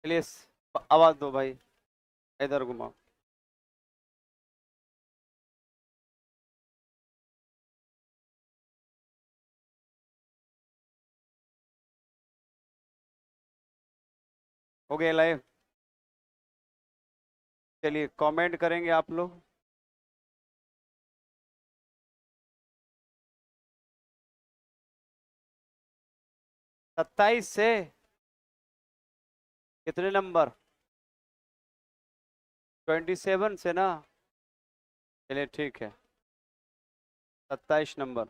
चलिए आवाज दो भाई, इधर घुमाओ। हो गया लाइव। चलिए कमेंट करेंगे आप लोग। 27 से कितने नंबर? 27 से ना। चलिए ठीक है, 27 नंबर।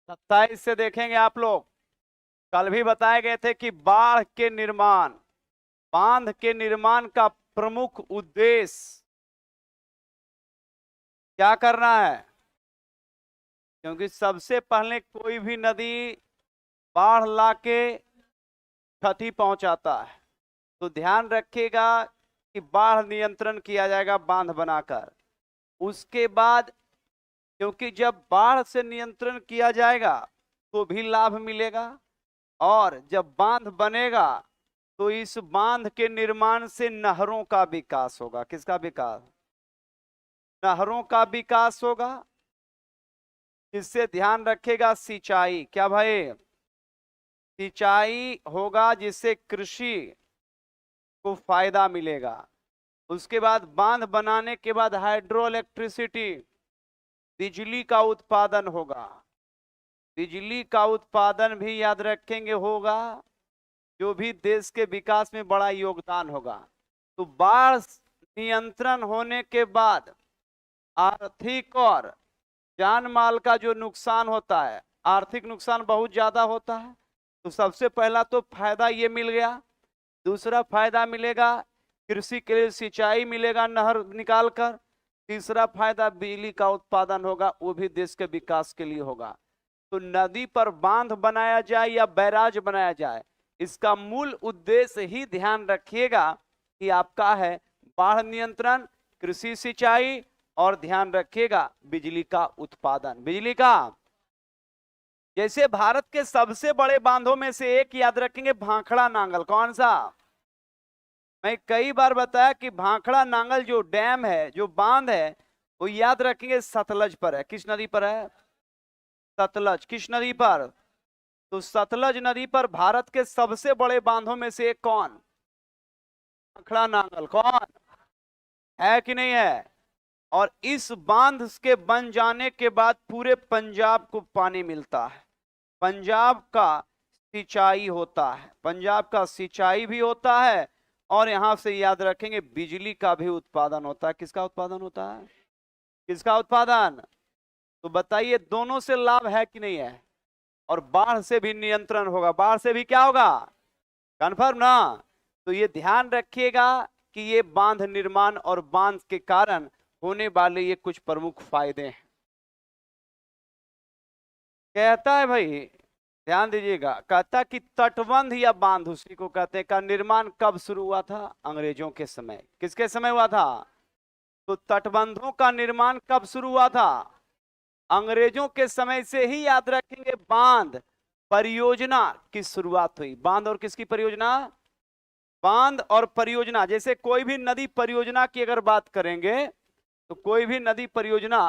सत्ताईस से देखेंगे आप लोग। कल भी बताए गए थे कि बाढ़ के निर्माण, बांध के निर्माण का प्रमुख उद्देश्य क्या करना है? क्योंकि सबसे पहले कोई भी नदी बाढ़ लाके क्षति पहुंचाता है, तो ध्यान रखिएगा कि बाढ़ नियंत्रण किया जाएगा बांध बनाकर। उसके बाद, क्योंकि जब बाढ़ से नियंत्रण किया जाएगा तो भी लाभ मिलेगा, और जब बांध बनेगा तो इस बांध के निर्माण से नहरों का विकास होगा। किसका विकास? नहरों का विकास होगा, जिससे ध्यान रखेगा सिंचाई। क्या भाई? सिंचाई होगा, जिससे कृषि को फायदा मिलेगा। उसके बाद बांध बनाने के बाद हाइड्रो इलेक्ट्रिसिटी, बिजली का उत्पादन होगा। बिजली का उत्पादन भी याद रखेंगे होगा, जो भी देश के विकास में बड़ा योगदान होगा। तो बाढ़ नियंत्रण होने के बाद आर्थिक और जान माल का जो नुकसान होता है, आर्थिक नुकसान बहुत ज्यादा होता है। तो सबसे पहला तो फायदा ये मिल गया। दूसरा फायदा मिलेगा कृषि के लिए, सिंचाई मिलेगा नहर निकाल कर। तीसरा फायदा बिजली का उत्पादन होगा, वो भी देश के विकास के लिए होगा। तो नदी पर बांध बनाया जाए या बैराज बनाया जाए, इसका मूल उद्देश्य ही ध्यान रखिएगा कि आपका है बाढ़ नियंत्रण, कृषि सिंचाई, और ध्यान रखिएगा बिजली का उत्पादन। बिजली का, जैसे भारत के सबसे बड़े बांधों में से एक याद रखेंगे भाखड़ा नांगल। कौन सा? मैं कई बार बताया कि भाखड़ा नांगल जो डैम है, जो बांध है, वो याद रखेंगे सतलज पर है। किस नदी पर है? सतलज। किस नदी पर? तो सतलज नदी पर भारत के सबसे बड़े बांधों में से एक कौन? भाखड़ा नांगल। कौन है कि नहीं है? और इस बांध के बन जाने के बाद पूरे पंजाब को पानी मिलता है। पंजाब का सिंचाई होता है, पंजाब का सिंचाई भी होता है, और यहां से याद रखेंगे बिजली का भी उत्पादन होता है। किसका उत्पादन होता है? किसका उत्पादन? तो बताइए, दोनों से लाभ है कि नहीं है? और बाढ़ से भी नियंत्रण होगा। बाढ़ से भी क्या होगा? कन्फर्म ना? तो ये ध्यान रखिएगा कि ये बांध निर्माण और बांध के कारण होने वाले ये कुछ प्रमुख फायदे हैं। कहता है भाई, ध्यान दीजिएगा, कहता कि तटबंध या बांध, उसी को कहते हैं, का निर्माण कब शुरू हुआ था? अंग्रेजों के समय। किसके समय हुआ था? तो तटबंधों का निर्माण कब शुरू हुआ था? अंग्रेजों के समय से ही याद रखेंगे बांध परियोजना की शुरुआत हुई। बांध और किसकी परियोजना? बांध और परियोजना। जैसे कोई भी नदी परियोजना की अगर बात करेंगे, तो कोई भी नदी परियोजना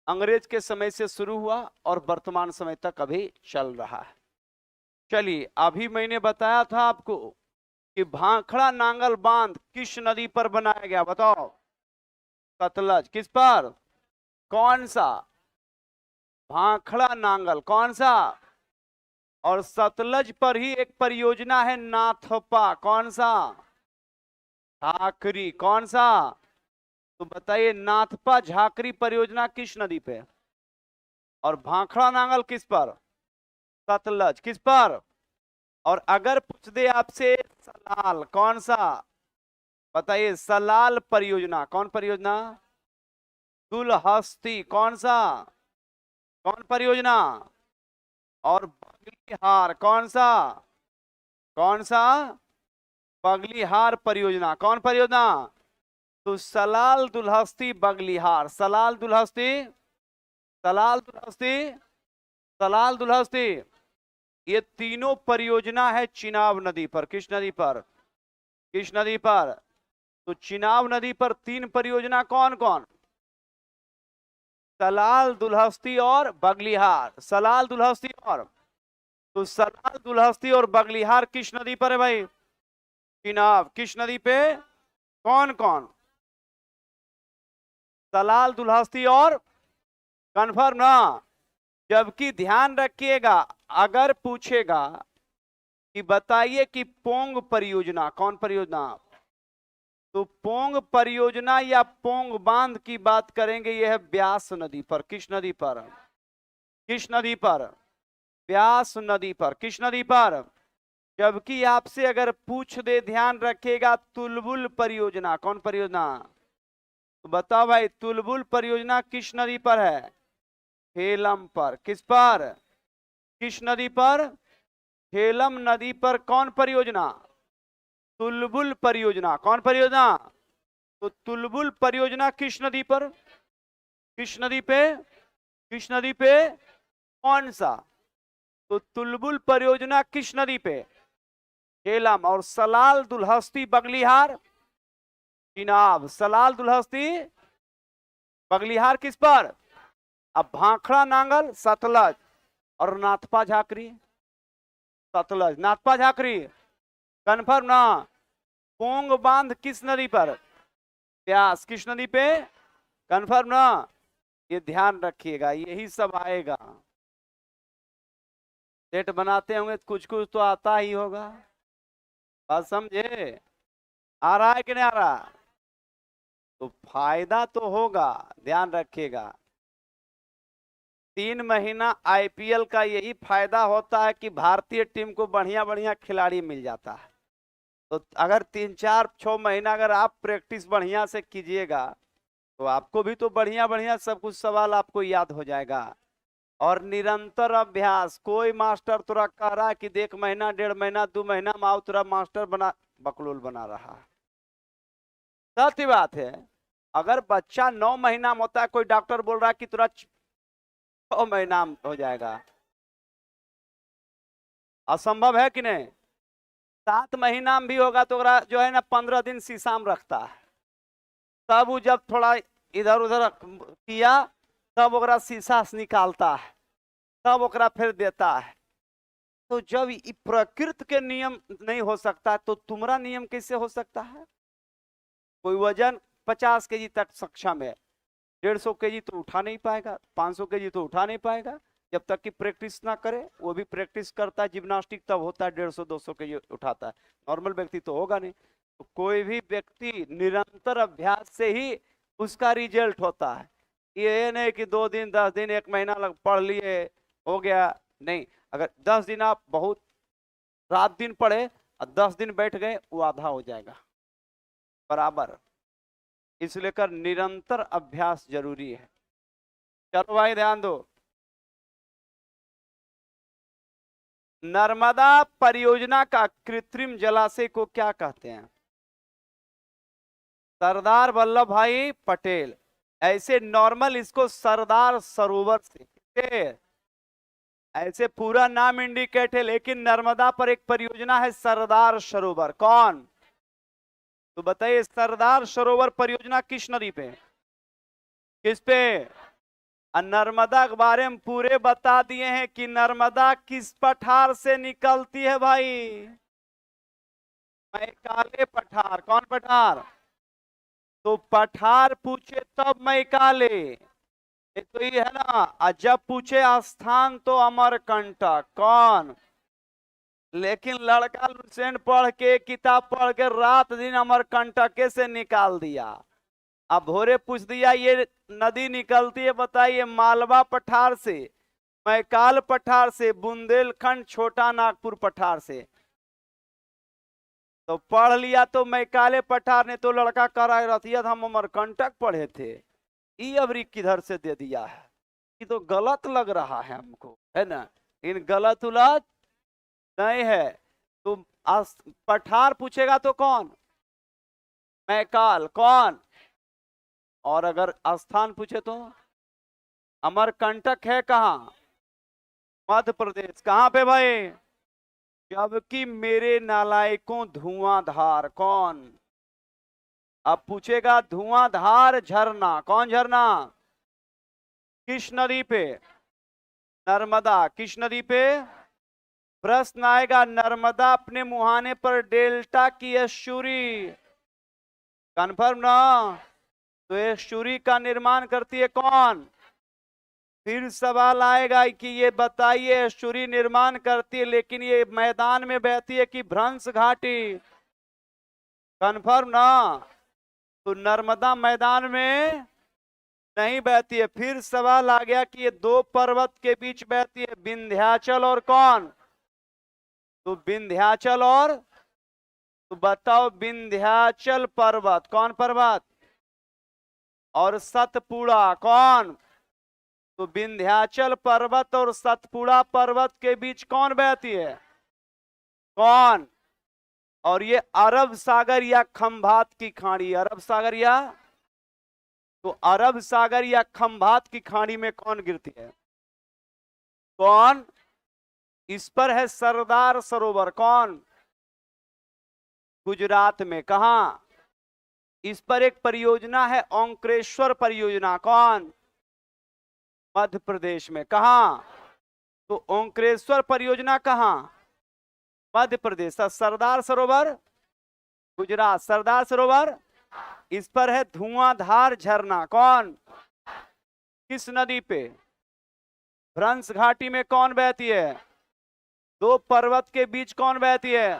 अंग्रेज के समय से शुरू हुआ और वर्तमान समय तक अभी चल रहा है। चलिए, अभी मैंने बताया था आपको कि भाखड़ा नांगल बांध किस नदी पर बनाया गया? बताओ। सतलज। किस पर? कौन सा? भाखड़ा नांगल। कौन सा? और सतलज पर ही एक परियोजना है नाथपा। कौन सा? झाकरी। कौन सा? तो बताइए, नाथपा झाकरी परियोजना किस नदी पे? और भाखड़ा नांगल किस पर? सतलज। किस पर? और अगर पूछ दे आपसे सलाल, कौन सा? बताइए, सलाल परियोजना। कौन परियोजना? दुलहस्ती। कौन सा? कौन परियोजना? और बगलिहार। कौन सा? कौन सा? बगलिहार परियोजना। कौन परियोजना? तो सलाल दुल्हस्ती बगलिहार, सलाल दुल्हस्ती, सलाल दुल्हस्ती, सलाल दुल्हस्ती, ये तीनों परियोजना है चिनाब नदी पर। किस नदी पर? किस नदी पर? तो चिनाब नदी पर तीन परियोजना कौन कौन? सलाल दुल्हस्ती और बगलिहार, सलाल दुल्हस्ती और, तो सलाल दुल्हस्ती और बगलिहार किस नदी पर है भाई? चिनाब। किस नदी पे? कौन कौन? सलाल दुल्हस्ती और, कन्फर्म ना? जबकि ध्यान रखिएगा, अगर पूछेगा कि बताइए कि पोंग परियोजना, कौन परियोजना, तो पोंग परियोजना या पोंग बांध की बात करेंगे, यह है ब्यास नदी पर। किस नदी पर? किस नदी पर? ब्यास नदी पर। किस नदी पर? जबकि आपसे अगर पूछ दे, ध्यान रखिएगा, तुलबुल परियोजना, कौन परियोजना, तो बताओ भाई तुलबुल परियोजना किस नदी पर है? झेलम पर। किस पर? किस नदी पर? झेलम नदी पर। कौन परियोजना? तुलबुल परियोजना। कौन परियोजना? तो तुलबुल परियोजना किस नदी पर? किस नदी पे? किस नदी पे? कौन सा? तो तुलबुल परियोजना किस नदी पे? झेलम। और सलाल दुल्हस्ती बगलिहार चिनाब, सलाल दुल्हस्ती बगलिहार किस पर? अब भाखड़ा नांगल सतलज, और नाथपा झाकरी सतलज, नाथपा झाकरी, कन्फर्म ना? पोंग बांध किस नदी पर? ब्यास। किस नदी पे? कन्फर्म ना? ये ध्यान रखिएगा, यही सब आएगा। सेट बनाते होंगे कुछ कुछ तो आता ही होगा, बात समझे? आ रहा है कि नहीं आ रहा? तो फायदा तो होगा, ध्यान रखिएगा। 3 महीना आईपीएल का यही फायदा होता है कि भारतीय टीम को बढ़िया बढ़िया खिलाड़ी मिल जाता है। तो अगर 3 4 6 महीना अगर आप प्रैक्टिस बढ़िया से कीजिएगा, तो आपको भी तो बढ़िया बढ़िया सब कुछ सवाल आपको याद हो जाएगा। और निरंतर अभ्यास, कोई मास्टर तुरा कह रहा है कि देख महीना 1.5 महीना 2 महीना में आओ तुरा मास्टर बना, बकलोल बना रहा है। सत्य बात है। अगर बच्चा 9 महीना में होता है, कोई डॉक्टर बोल रहा है कि तुरा 6 महीना में हो जाएगा, असंभव है कि नहीं? 7 महीना में भी होगा तो जो है ना 15 दिन शीशा में रखता है, तब वो जब थोड़ा इधर उधर किया तब ओकरा शीशा से निकालता है, तब ओकरा फिर देता है। तो जब प्रकृति के नियम नहीं हो सकता तो तुम्हारा नियम कैसे हो सकता है? कोई वजन 50 केजी तक सक्षम है, 150 केजी तो उठा नहीं पाएगा, 500 केजी तो उठा नहीं पाएगा जब तक कि प्रैक्टिस ना करे। वो भी प्रैक्टिस करता है जिम्नास्टिक तब होता है 150 200 केजी उठाता है, नॉर्मल व्यक्ति तो होगा नहीं। तो कोई भी व्यक्ति निरंतर अभ्यास से ही उसका रिजल्ट होता है। ये नहीं कि 2 दिन 10 दिन 1 महीना लग पढ़ लिए हो गया, नहीं। अगर 10 दिन आप बहुत रात दिन पढ़े और 10 दिन बैठ गए, वो आधा हो जाएगा बराबर। इसलिए कर निरंतर अभ्यास जरूरी है। चलो भाई ध्यान दो, नर्मदा परियोजना का कृत्रिम जलाशय को क्या कहते हैं? सरदार वल्लभ भाई पटेल। ऐसे नॉर्मल इसको सरदार सरोवर से, ऐसे पूरा नाम इंडिकेट है, लेकिन नर्मदा पर एक परियोजना है सरदार सरोवर। कौन? तो बताइए सरदार सरोवर परियोजना किस नदी पे? किस पे? नर्मदा के बारे में पूरे बता दिए हैं कि नर्मदा किस पठार से निकलती है भाई? मैकाले पठार। कौन पठार? तो पठार पूछे तब मैकाले, तो ये है ना। जब पूछे स्थान तो अमरकंटक। कौन? लेकिन लड़का लुसेंट पढ़ के किताब पढ़ के रात दिन अमरकंटक से निकाल दिया। अब भोरे पूछ दिया ये नदी निकलती है, बताइए मालवा पठार से, मैकाल पठार से, बुंदेलखंड छोटा नागपुर पठार से। तो पढ़ लिया तो मैकाले पठार ने, तो लड़का कह रहा है रतिया हम अमरकंटक पढ़े थे, ये अबरी किधर से दे दिया है, ये तो गलत लग रहा है हमको, है ना। इन गलत उलट नहीं है। तो पठार पूछेगा तो कौन? मैकाल। कौन? और अगर स्थान पूछे तो अमरकंटक है कहाँ? मध्य प्रदेश। कहाँ पे भाई? जबकि मेरे नालायकों धुआंधार। कौन? अब पूछेगा धुआंधार झरना। कौन झरना? किस नदी पे? नर्मदा। किस नदी पे? प्रश्न आएगा नर्मदा अपने मुहाने पर डेल्टा की एस्चुरी। कन्फर्म ना? तो एस्चुरी का निर्माण करती है कौन? फिर सवाल आएगा कि ये बताइए एस्चुरी निर्माण करती है लेकिन ये मैदान में बहती है कि भ्रंश घाटी? कन्फर्म ना? तो नर्मदा मैदान में नहीं बहती है। फिर सवाल आ गया कि ये दो पर्वत के बीच बहती है, विंध्याचल और कौन? तो विंध्याचल और, तो बताओ विंध्याचल पर्वत। कौन पर्वत? और सतपुड़ा। कौन? तो विंध्याचल पर्वत और सतपुड़ा पर्वत के बीच कौन बहती है? कौन? और ये अरब सागर या खंभात की खाड़ी। अरब सागर या, तो अरब सागर या खंभात की खाड़ी में कौन गिरती है? कौन? इस पर है सरदार सरोवर। कौन? गुजरात में। कहा? इस पर एक परियोजना है ओंकारेश्वर परियोजना। कौन? मध्य प्रदेश में। कहा? तो ओंकारेश्वर परियोजना कहां? मध्य प्रदेश। सरदार सरोवर गुजरात। सरदार सरोवर, इस पर है धुआंधार झरना। कौन? किस नदी पे? भ्रंश घाटी में कौन बहती है? दो पर्वत के बीच कौन बहती है?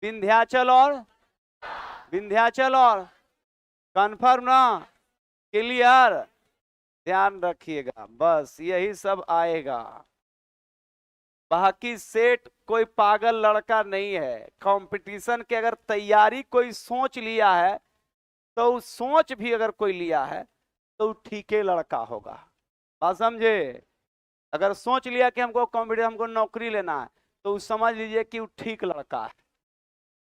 विंध्याचल और, विंध्याचल और। कन्फर्म ना? क्लियर? ध्यान रखिएगा, बस यही सब आएगा। बाकी सेठ कोई पागल लड़का नहीं है। कंपटीशन के अगर तैयारी कोई सोच लिया है तो उस सोच भी अगर कोई लिया है तो ठीक ही लड़का होगा। बात समझे? अगर सोच लिया कि हमको कंपटीशन, हमको नौकरी लेना है, तो समझ लीजिए कि वो ठीक लड़का है।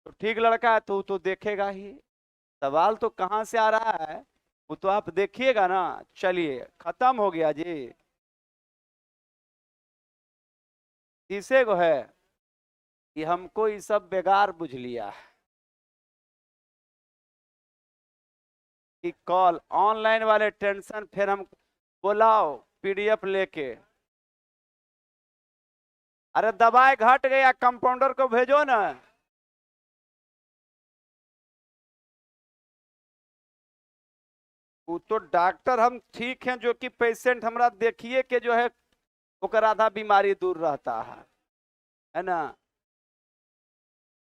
तो ठीक लड़का है तो देखेगा ही। सवाल तो कहां से आ रहा है वो तो आप देखिएगा ना। चलिए खत्म हो गया जी। इसे को है कि हमको ये सब बेकार बुझ लिया है कि कॉल ऑनलाइन वाले टेंशन, फिर हम बुलाओ पीडीएफ लेके। अरे दवाई घट गया, कंपाउंडर को भेजो ना। वो तो डॉक्टर हम ठीक हैं, जो कि पेशेंट हमरा देखिए के जो है ओकर आधा बीमारी दूर रहता है ना।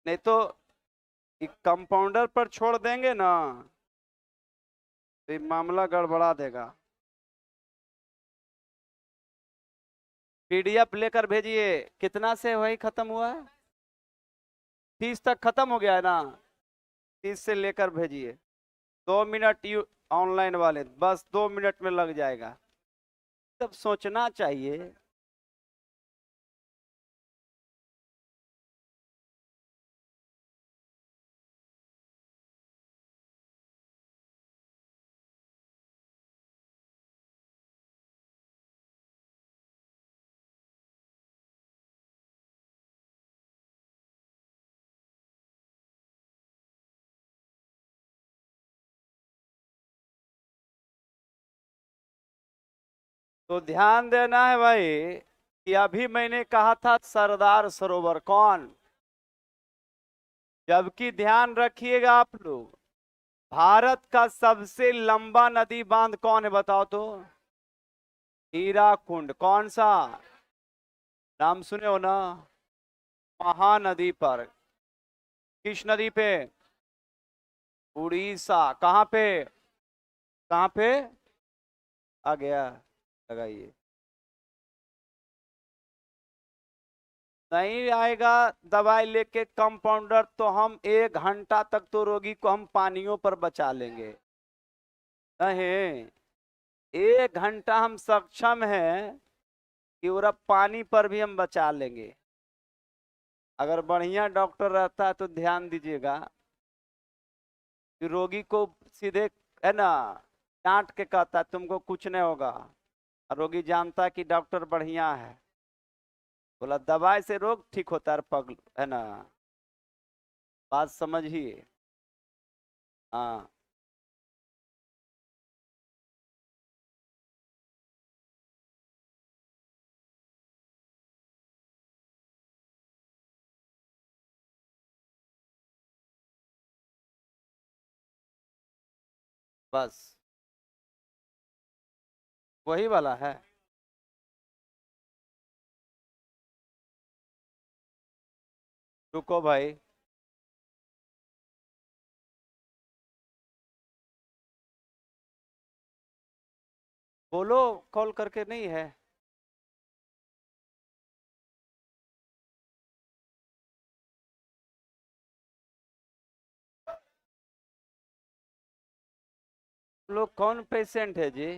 नहीं तो कंपाउंडर पर छोड़ देंगे ना तो ये मामला गड़बड़ा देगा। पीडीएफ लेकर भेजिए। कितना से वही खत्म हुआ है? 30 तक खत्म हो गया है ना? 30 से लेकर भेजिए। 2 मिनट ऑनलाइन वाले, बस 2 मिनट में लग जाएगा। तब सोचना चाहिए। तो ध्यान देना है भाई कि अभी मैंने कहा था सरदार सरोवर। कौन? जबकि ध्यान रखिएगा आप लोग, भारत का सबसे लंबा नदी बांध कौन है बताओ तो? हीराकुंड। कौन सा? नाम सुने हो ना? महानदी पर। किस नदी पे? उड़ीसा। कहां पे? कहां पे? आ गया, लगाइए। नहीं आएगा दवाई लेके कंपाउंडर तो हम 1 घंटा तक तो रोगी को हम पानियों पर बचा लेंगे। नहीं, 1 घंटा हम सक्षम हैं कि पूरा पानी पर भी हम बचा लेंगे। अगर बढ़िया डॉक्टर रहता है तो ध्यान दीजिएगा कि रोगी को सीधे, है ना, डांट के कहता है तुमको कुछ नहीं होगा, और रोगी जानता है कि डॉक्टर बढ़िया है, बोला दवाई से रोग ठीक होता है पगल, है ना। बात समझिए। हाँ, बस वही वाला है। रुको भाई, बोलो, कॉल करके नहीं है। लोग कौन पेशेंट है जी?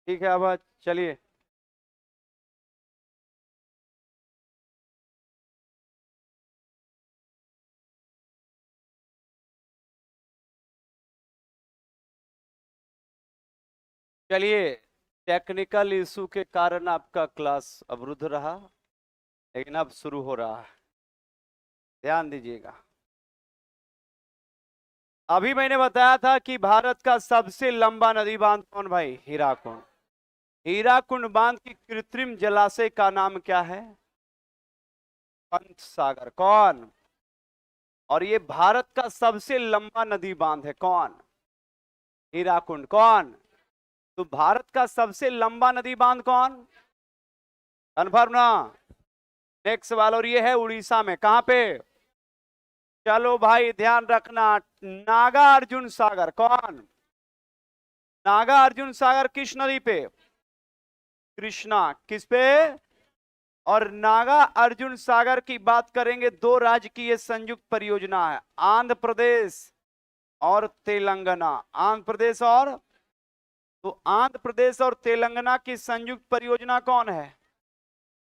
ठीक है, अब चलिए। चलिए, टेक्निकल इशू के कारण आपका क्लास अवरुद्ध रहा, लेकिन अब शुरू हो रहा है, ध्यान दीजिएगा। अभी मैंने बताया था कि भारत का सबसे लंबा नदी बांध कौन भाई? हीराकुंड। हीराकुंड बांध की कृत्रिम जलाशय का नाम क्या है? पंत सागर। कौन? और ये भारत का सबसे लंबा नदी बांध है कौन? हीराकुंड। कौन? तो भारत का सबसे लंबा नदी बांध कौन? कन्फर्म ना? नेक्स्ट सवाल, और ये है उड़ीसा में, कहां पे? चलो भाई ध्यान रखना, नागा अर्जुन सागर। कौन? नागा अर्जुन सागर किस नदी पे? कृष्णा। किस पे? और नागा अर्जुन सागर की बात करेंगे, दो राज्य की ये संयुक्त परियोजना है, आंध्र प्रदेश और तेलंगाना। आंध्र प्रदेश और, तो आंध्र प्रदेश और तेलंगाना की संयुक्त परियोजना कौन है?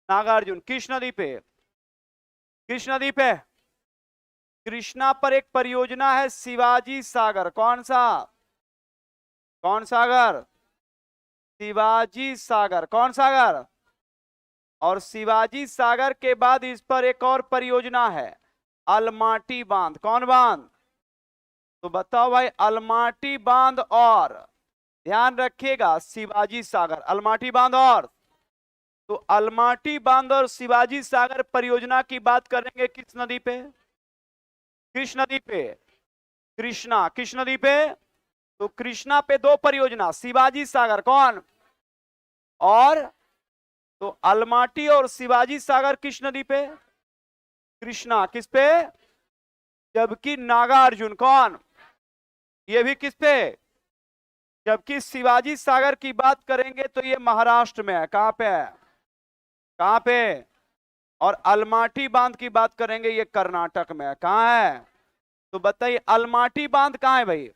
नागार्जुन। किस नदी पे? किस नदी पे? कृष्णा पर एक परियोजना है शिवाजी सागर। कौन सा? कौन सागर? शिवाजी सागर। कौन सागर? और शिवाजी सागर के बाद इस पर एक और परियोजना है, अलमाटी बांध। कौन बांध? तो बताओ भाई, अलमाटी बांध और, ध्यान रखिएगा, शिवाजी सागर, अलमाटी बांध और, तो अलमाटी बांध और शिवाजी सागर परियोजना की बात करेंगे किस नदी पे? किस नदी पे? कृष्णा। किस नदी पे? तो कृष्णा पे दो परियोजना, शिवाजी सागर कौन और तो अलमाटी और शिवाजी सागर किस नदी पे? कृष्णा। किस पे? जबकि नागार्जुन कौन, ये भी किस पे? जबकि शिवाजी सागर की बात करेंगे तो ये महाराष्ट्र में है। कहां पे है? कहां पे? और अलमाटी बांध की बात करेंगे ये कर्नाटक में है। कहां है? तो बताइए अलमाटी बांध कहां है भाई?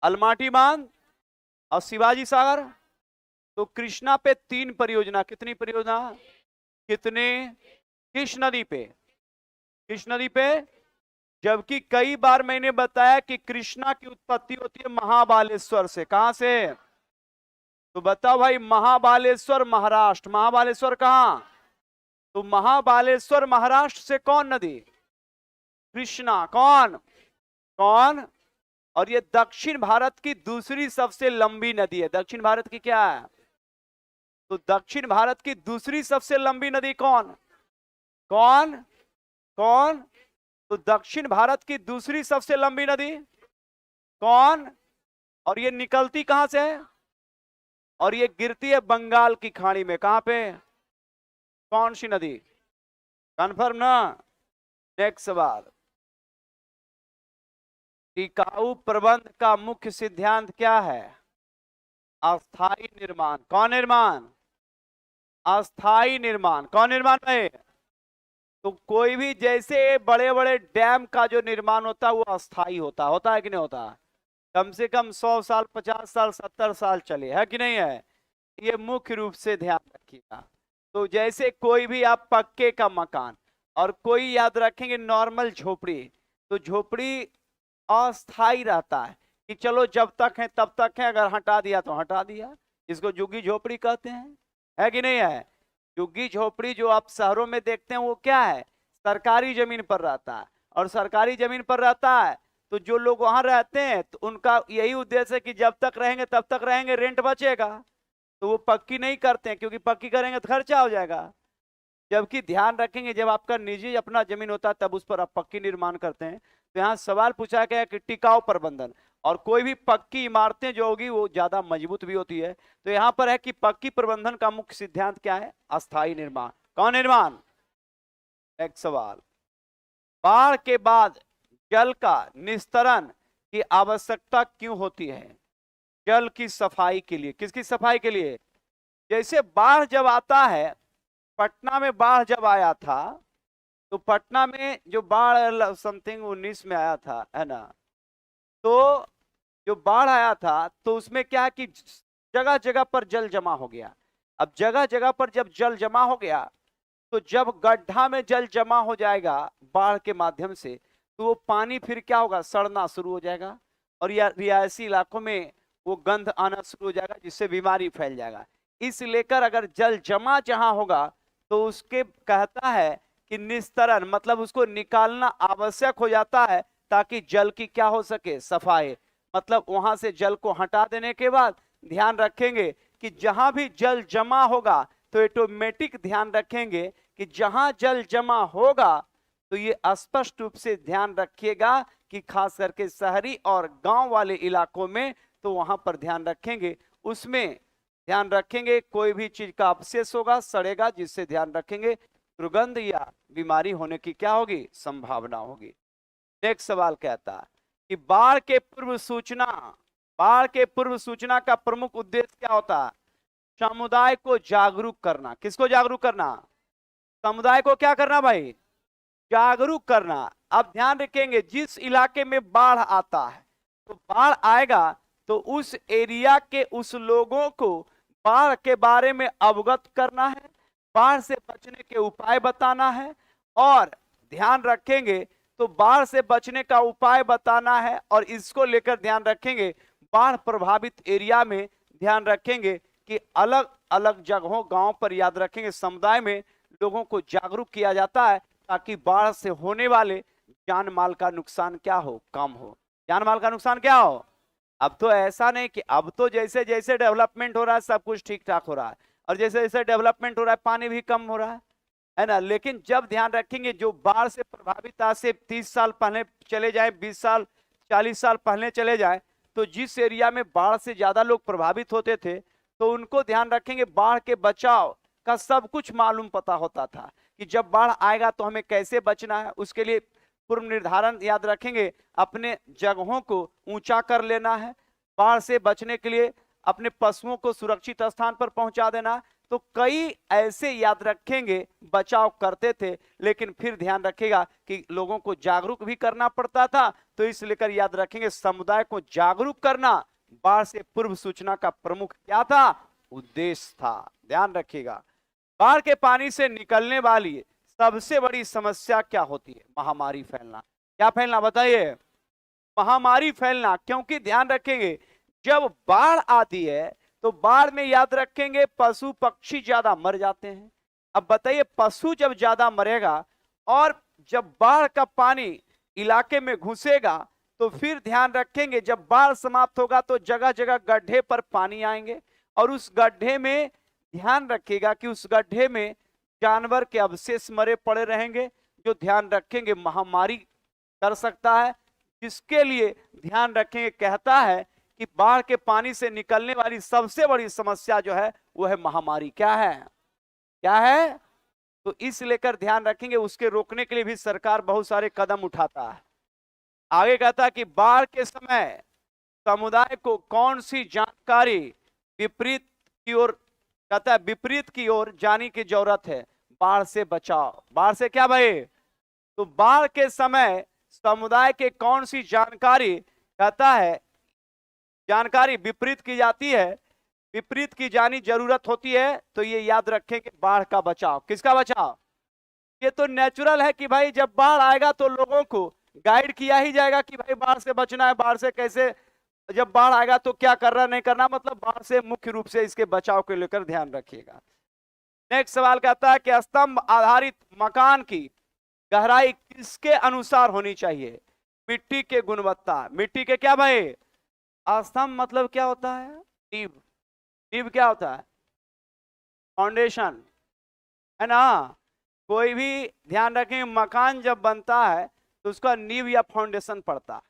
अलमाटी बांध और शिवाजी सागर। तो कृष्णा पे 3 परियोजना। कितनी परियोजना? कितने? किस नदी पे? किस नदी पे? जबकि कई बार मैंने बताया कि कृष्णा की उत्पत्ति होती है महाबालेश्वर से। कहां से? तो बताओ भाई, महाबालेश्वर महाराष्ट्र। महाबालेश्वर कहां? तो महाबालेश्वर महाराष्ट्र से कौन नदी? कृष्णा। कौन कौन? और ये दक्षिण भारत की दूसरी सबसे लंबी नदी है। दक्षिण भारत की क्या है? तो दक्षिण भारत की दूसरी सबसे लंबी नदी कौन कौन कौन? तो दक्षिण भारत की दूसरी सबसे लंबी नदी कौन? और ये निकलती कहां से है? और ये गिरती है बंगाल की खाड़ी में। कहां पे? कौन सी नदी? कंफर्म ना? नेक्स्ट सवाल, टिकाऊ प्रबंध का मुख्य सिद्धांत क्या है? अस्थाई निर्माण। कौन निर्माण? अस्थाई निर्माण। कौन निर्माण है? तो कोई भी जैसे बड़े बड़े डैम का जो निर्माण होता है वो अस्थाई होता है कि नहीं होता? कम से कम 100 साल, 50 साल, 70 साल चले, है कि नहीं है? ये मुख्य रूप से ध्यान रखिएगा। तो जैसे कोई भी आप पक्के का मकान और कोई याद रखेंगे नॉर्मल झोपड़ी, तो झोपड़ी अस्थाई रहता है कि चलो जब तक है तब तक है, अगर हटा दिया तो हटा दिया। इसको झुग्गी झोपड़ी कहते हैं, है कि नहीं है? झुग्गी झोपड़ी जो आप शहरों में देखते हैं वो क्या है? सरकारी जमीन पर रहता है। और सरकारी जमीन पर रहता है तो जो लोग वहां रहते हैं तो उनका यही उद्देश्य है कि जब तक रहेंगे तब तक रहेंगे, रेंट बचेगा। तो वो पक्की नहीं करते हैं क्योंकि पक्की करेंगे तो खर्चा हो जाएगा। जबकि ध्यान रखेंगे जब आपका निजी अपना जमीन होता है तब उस पर आप पक्की निर्माण करते हैं। तो यहाँ सवाल पूछा गया कि टिकाऊ प्रबंधन, और कोई भी पक्की इमारतें जो होगी वो ज्यादा मजबूत भी होती है। तो यहाँ पर है कि पक्की प्रबंधन का मुख्य सिद्धांत क्या है? अस्थाई निर्माण। कौन निर्माण? नेक्स्ट सवाल, बाढ़ के बाद जल का निस्तारण की आवश्यकता क्यों होती है? जल की सफाई के लिए। किसकी सफाई के लिए? जैसे बाढ़ जब आता है, पटना में बाढ़ जब आया था तो पटना में जो बाढ़ समथिंग 19 में आया था, है ना? तो जो बाढ़ आया था तो उसमें क्या कि जगह जगह पर जल जमा हो गया। अब जगह जगह पर जब जल जमा हो गया तो जब गड्ढा में जल जमा हो जाएगा बाढ़ के माध्यम से तो वो पानी फिर क्या होगा? सड़ना शुरू हो जाएगा और या रिहायशी इलाकों में वो गंध आना शुरू हो जाएगा जिससे बीमारी फैल जाएगा। इस लेकर अगर जल जमा जहां होगा तो उसके कहता है कि निस्तारण, मतलब उसको निकालना आवश्यक हो जाता है ताकि जल की क्या हो सके? सफाई। मतलब वहां से जल को हटा देने के बाद ध्यान रखेंगे कि जहां भी जल जमा होगा तो ऑटोमेटिक ध्यान रखेंगे कि जहां जल जमा होगा तो ये स्पष्ट रूप से ध्यान रखिएगा कि खास करके शहरी और गांव वाले इलाकों में तो वहां पर ध्यान रखेंगे, उसमें ध्यान रखेंगे कोई भी चीज का अवशेष होगा, सड़ेगा, जिससे ध्यान रखेंगे दुर्गंध या बीमारी होने की क्या होगी? संभावना होगी। नेक्स्ट सवाल कहता है कि बाढ़ के पूर्व सूचना का प्रमुख उद्देश्य क्या होता है? समुदाय को जागरूक करना। किसको जागरूक करना? समुदाय को क्या करना भाई? जागरूक करना। अब ध्यान रखेंगे जिस इलाके में बाढ़ आता है तो बाढ़ आएगा तो उस एरिया के उस लोगों को बाढ़ के बारे में अवगत करना है, बाढ़ से बचने के उपाय बताना है। और ध्यान रखेंगे तो बाढ़ से बचने का उपाय बताना है और इसको लेकर ध्यान रखेंगे बाढ़ प्रभावित एरिया में ध्यान रखेंगे कि अलग अलग जगहों गांव पर याद रखेंगे समुदाय में लोगों को जागरूक किया जाता है ताकि बाढ़ से होने वाले जान माल का नुकसान क्या हो? कम हो। जान माल का नुकसान क्या हो? अब तो ऐसा नहीं कि अब तो जैसे जैसे डेवलपमेंट हो रहा है सब कुछ ठीक ठाक हो रहा है। और जैसे जैसे डेवलपमेंट हो रहा है पानी भी कम हो रहा है ना। लेकिन जब ध्यान रखेंगे जो बाढ़ से प्रभावित आज से 30 साल पहले चले जाए, 20 साल 40 साल पहले चले जाए, तो जिस एरिया में बाढ़ से ज्यादा लोग प्रभावित होते थे तो उनको ध्यान रखेंगे बाढ़ के बचाव का सब कुछ मालूम पता होता था कि जब बाढ़ आएगा तो हमें कैसे बचना है। उसके लिए पूर्व निर्धारण याद रखेंगे, अपने जगहों को ऊंचा कर लेना है, बाढ़ से बचने के लिए अपने पशुओं को सुरक्षित स्थान पर पहुंचा देना। तो कई ऐसे याद रखेंगे बचाव करते थे, लेकिन फिर ध्यान रखेगा कि लोगों को जागरूक भी करना पड़ता था। तो इसलिए याद रखेंगे समुदाय को जागरूक करना बाढ़ से पूर्व सूचना का प्रमुख क्या था, उद्देश्य था। ध्यान रखिएगा, बाढ़ के पानी से निकलने वाली सबसे बड़ी समस्या क्या होती है, महामारी फैलना। क्या फैलना बताइए, महामारी फैलना। क्योंकि ध्यान रखेंगे जब बाढ़ आती है तो बाढ़ में याद रखेंगे पशु पक्षी ज्यादा मर जाते हैं। अब बताइए पशु जब ज्यादा मरेगा और जब बाढ़ का पानी इलाके में घुसेगा तो फिर ध्यान रखेंगे जब बाढ़ समाप्त होगा तो जगह जगह गड्ढे पर पानी आएंगे और उस गड्ढे में ध्यान रखिएगा कि उस गड्ढे में जानवर के अवशेष मरे पड़े रहेंगे, जो ध्यान रखेंगे महामारी कर सकता है। जिसके लिए ध्यान रखेंगे कहता है कि बाढ़ के पानी से निकलने वाली सबसे बड़ी समस्या जो है वो है महामारी। क्या है, क्या है? तो इस लेकर ध्यान रखेंगे उसके रोकने के लिए भी सरकार बहुत सारे कदम उठाता है। आगे कहता है कि बाढ़ के समय समुदाय को कौन सी जानकारी विपरीत की ओर, कहता है विपरीत की ओर जाने की जरूरत है, बाढ़ से बचाव। बाढ़ से क्या भाई, तो बाढ़ के समय समुदाय के कौन सी जानकारी, कहता है जानकारी विपरीत की जाती है, विपरीत की जानी जरूरत होती है। तो ये याद रखें कि बाढ़ का बचाव। किसका बचाव? ये तो नेचुरल है कि भाई जब बाढ़ आएगा तो लोगों को गाइड किया ही जाएगा कि भाई बाढ़ से बचना है, बाढ़ से कैसे, जब बाढ़ आएगा तो क्या करना नहीं करना, मतलब बाढ़ से मुख्य रूप से इसके बचाव को लेकर ध्यान रखिएगा। नेक्स्ट सवाल कहता है कि स्तंभ आधारित मकान की गहराई किसके अनुसार होनी चाहिए? मिट्टी के गुणवत्ता। मिट्टी के क्या भाई? स्तंभ मतलब क्या होता है? नींव। नींव क्या होता है? फाउंडेशन, है ना। कोई भी ध्यान रखें मकान जब बनता है तो उसका नींव या फाउंडेशन पड़ता है।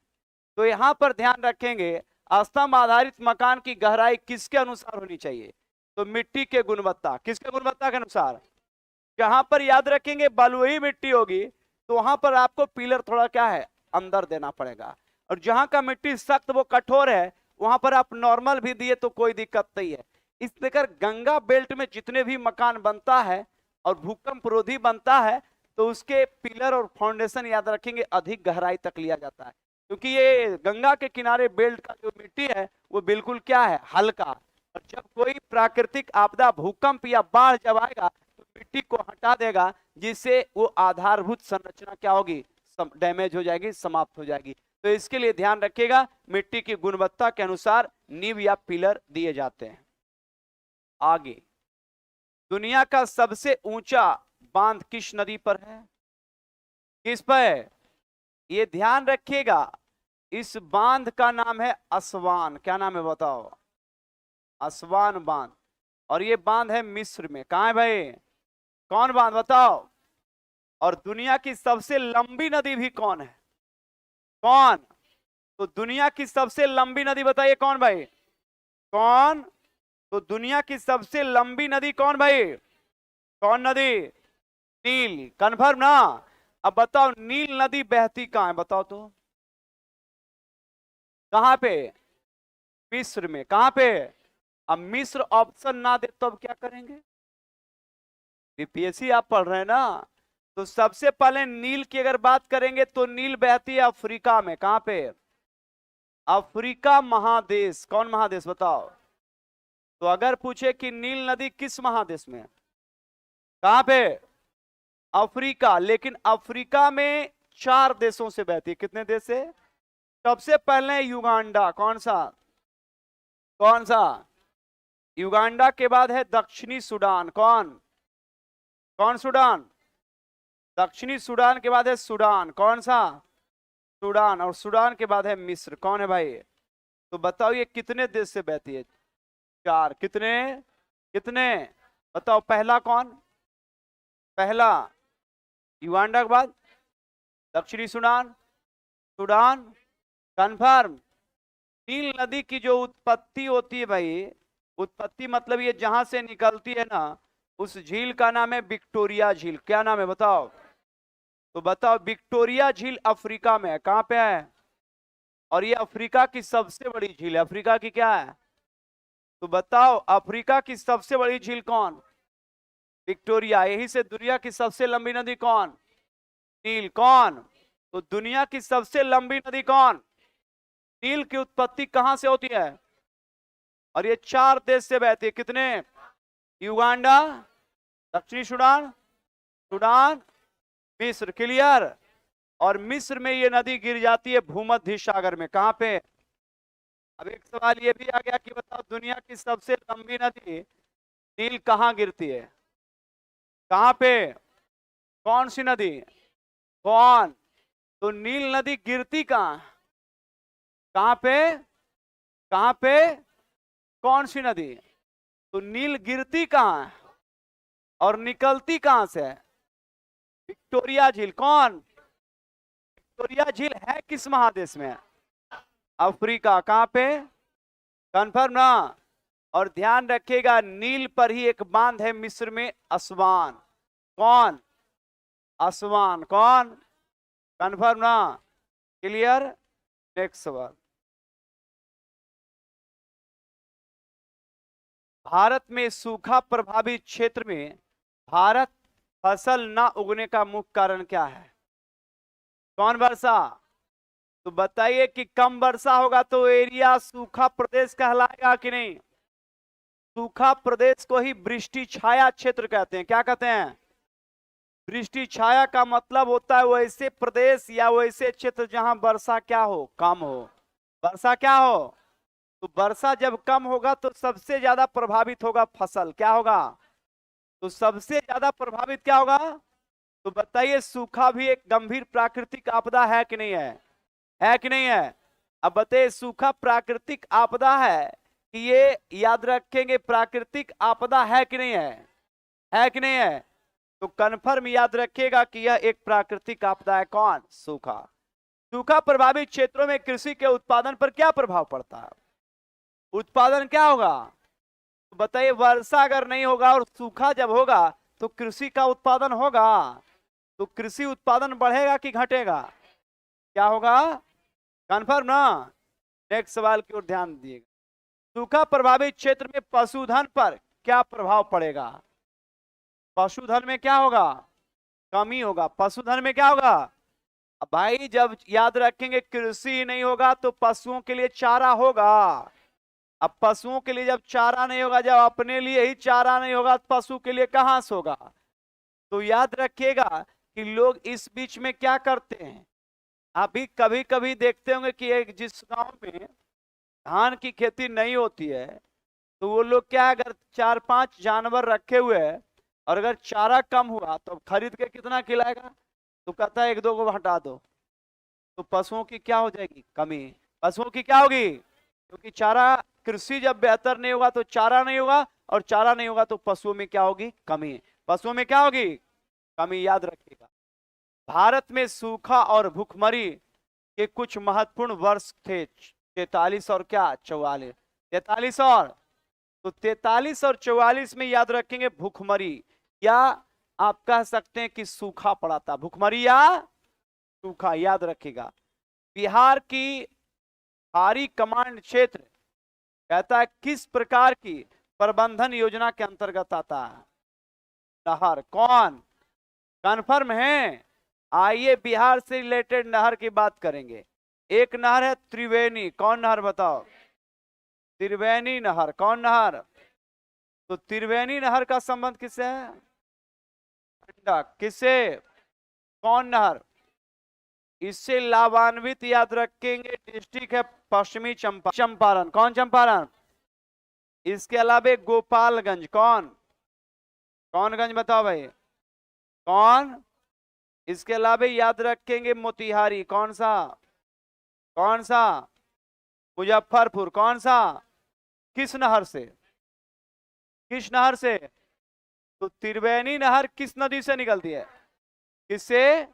तो यहां पर ध्यान रखेंगे स्तंभ आधारित मकान की गहराई किसके अनुसार होनी चाहिए? तो मिट्टी के गुणवत्ता। किसके गुणवत्ता के अनुसार? जहां पर याद रखेंगे बलुई मिट्टी होगी तो वहां पर आपको पिलर थोड़ा क्या है, अंदर देना पड़ेगा। और जहां का मिट्टी सख्त वो कठोर है वहां पर आप नॉर्मल भी दिए तो कोई दिक्कत नहीं है। इस लेकर गंगा बेल्ट में जितने भी मकान बनता है और भूकंप रोधी बनता है तो उसके पिलर और फाउंडेशन याद रखेंगे अधिक गहराई तक लिया जाता है, क्योंकि ये गंगा के किनारे बेल्ट का जो मिट्टी है वो बिल्कुल क्या है, हल्का। और जब कोई प्राकृतिक आपदा भूकंप या बाढ़ जब आएगा तो मिट्टी को हटा देगा, जिससे वो आधारभूत संरचना क्या होगी, डैमेज हो जाएगी, समाप्त हो जाएगी। तो इसके लिए ध्यान रखिएगा मिट्टी की गुणवत्ता के अनुसार नींव या पिलर दिए जाते हैं। आगे, दुनिया का सबसे ऊंचा बांध किस नदी पर है? किस पर? ये ध्यान रखिएगा इस बांध का नाम है असवान। क्या नाम है बताओ? असवान बांध। और ये बांध है मिस्र में। कहां है भाई? कौन बांध बताओ? और दुनिया की सबसे लंबी नदी भी कौन है? कौन? तो दुनिया की सबसे लंबी नदी बताइए कौन भाई? कौन? तो दुनिया की सबसे लंबी नदी कौन भाई? कौन नदी? नील। कन्फर्म ना? अब बताओ नील नदी बहती कहां है बताओ तो? कहां पे? मिस्र में। कहां पे? अब मिस्र ऑप्शन ना दे तो अब क्या करेंगे? बीपीएससी आप पढ़ रहे हैं ना, तो सबसे पहले नील की अगर बात करेंगे तो नील बहती है अफ्रीका में। कहां पे? अफ्रीका महादेश। कौन महादेश बताओ? तो अगर पूछे कि नील नदी किस महादेश में, कहां पे? अफ्रीका। लेकिन अफ्रीका में 4 देशों से बहती है। कितने देश से? सबसे पहले युगांडा। कौन सा? कौन सा? युगांडा के बाद है दक्षिणी सूडान। कौन? कौन सूडान? दक्षिणी सूडान के बाद है सूडान। कौन सा? सूडान। और सूडान के बाद है मिस्र। कौन है भाई? तो बताओ ये कितने देश से बहती है? 4। कितने? कितने? बताओ पहला कौन? पहला युगांडा के बाद दक्षिणी सूडान, सूडान, कन्फर्म। नील नदी की जो उत्पत्ति होती है भाई, उत्पत्ति मतलब ये जहां से निकलती है ना, उस झील का नाम है विक्टोरिया झील। क्या नाम है बताओ? तो बताओ, विक्टोरिया झील अफ्रीका में है। कहां पे है? और ये अफ्रीका की सबसे बड़ी झील है। अफ्रीका की क्या है? तो बताओ, अफ्रीका की सबसे बड़ी झील कौन? विक्टोरिया। यही से दुनिया की सबसे लंबी नदी कौन? नील। कौन? तो दुनिया की सबसे लंबी नदी कौन? नील की उत्पत्ति कहां से होती है? और ये 4 देश से बहती है। कितने? युगांडा, दक्षिणी सूडान, सूडान, मिस्र। क्लियर? और मिस्र में ये नदी गिर जाती है भूमध्य सागर में। कहां पे? अब एक सवाल ये भी आ गया कि बताओ, दुनिया की सबसे लंबी नदी नील कहां गिरती है? कहां पे? कौन सी नदी? कौन? तो नील नदी गिरती कहां? कहां पे? कहां पे? कौन सी नदी? तो नील गिरती कहां है और निकलती कहां से है? विक्टोरिया झील। कौन? विक्टोरिया झील है किस महादेश में? अफ्रीका। कहां पे? कंफर्म ना? और ध्यान रखिएगा, नील पर ही एक बांध है मिस्र में, असवान। कौन? असवान। कौन? कंफर्म ना? क्लियर? नेक्स्ट सवाल। भारत में सूखा प्रभावित क्षेत्र में भारत फसल न उगने का मुख्य कारण क्या है? कौन? वर्षा। तो बताइए कि कम वर्षा होगा तो एरिया सूखा प्रदेश कहलाएगा कि नहीं? सूखा प्रदेश को ही वृष्टि छाया क्षेत्र कहते हैं। क्या कहते हैं? वृष्टि छाया का मतलब होता है वैसे प्रदेश या वैसे क्षेत्र जहां वर्षा क्या हो? कम हो। वर्षा क्या हो? तो वर्षा जब कम होगा तो सबसे ज्यादा प्रभावित होगा फसल। क्या होगा? तो सबसे ज्यादा प्रभावित क्या होगा? तो बताइए, सूखा भी एक गंभीर प्राकृतिक आपदा है कि नहीं है? है कि नहीं है? अब बताइए, सूखा प्राकृतिक आपदा है कि ये याद रखेंगे प्राकृतिक आपदा है कि नहीं है? है कि नहीं है? तो कन्फर्म याद रखिएगा कि यह एक प्राकृतिक आपदा है। कौन? सूखा। सूखा प्रभावित क्षेत्रों में कृषि के उत्पादन पर क्या प्रभाव पड़ता है? उत्पादन क्या होगा? तो बताइए, वर्षा अगर नहीं होगा और सूखा जब होगा तो कृषि का उत्पादन होगा। तो कृषि उत्पादन बढ़ेगा कि घटेगा? क्या होगा? कन्फर्म ना? नेक्स्ट सवाल की ओर ध्यान दीजिएगा। सूखा प्रभावित क्षेत्र में पशुधन पर क्या प्रभाव पड़ेगा? पशुधन में क्या होगा? कमी होगा। पशुधन में क्या होगा? अब भाई जब याद रखेंगे कृषि नहीं होगा तो पशुओं के लिए चारा होगा। अब पशुओं के लिए जब चारा नहीं होगा, जब अपने लिए ही चारा नहीं होगा तो पशु के लिए कहां से होगा? तो याद रखिएगा कि लोग इस बीच में क्या करते हैं, अभी कभी कभी देखते होंगे कि एक जिस गांव में धान की खेती नहीं होती है तो वो लोग क्या, अगर 4-5 जानवर रखे हुए हैं और अगर चारा कम हुआ तो खरीद के कितना खिलाएगा? तो कहता है 1-2 को हटा दो। तो पशुओं की क्या हो जाएगी? कमी। पशुओं की क्या होगी? क्योंकि चारा, कृषि जब बेहतर नहीं होगा तो चारा नहीं होगा, और चारा नहीं होगा तो पशुओं में क्या होगी? कमी। पशुओं में क्या होगी? कमी। याद रखिएगा, भारत में सूखा और भूखमरी के कुछ महत्वपूर्ण वर्ष थे, 43 और क्या 44। 43 और, तो 43 और 44 में याद रखेंगे भूखमरी, या आप कह सकते हैं कि सूखा पड़ा था। भूखमरी या सूखा, याद रखिएगा। बिहार की खाड़ी कमांड क्षेत्र कहता है किस प्रकार की प्रबंधन योजना के अंतर्गत आता है? नहर। कौन? कन्फर्म है? आइए बिहार से रिलेटेड नहर की बात करेंगे। एक नहर है त्रिवेणी। कौन नहर बताओ? त्रिवेणी नहर। कौन नहर? तो त्रिवेणी नहर का संबंध किससे है? गंडक। किससे? कौन नहर? इससे लाभान्वित याद रखेंगे डिस्ट्रिक्ट है पश्चिमी चंपारण। कौन चंपारण? इसके अलावा गोपालगंज। कौन? कौन गंज बताओ भाई? कौन? इसके अलावा याद रखेंगे मोतिहारी। कौन सा? कौन सा? मुजफ्फरपुर। कौन सा? किस नहर से? किस नहर से? तो त्रिवेणी नहर किस नदी से निकलती है? किससे?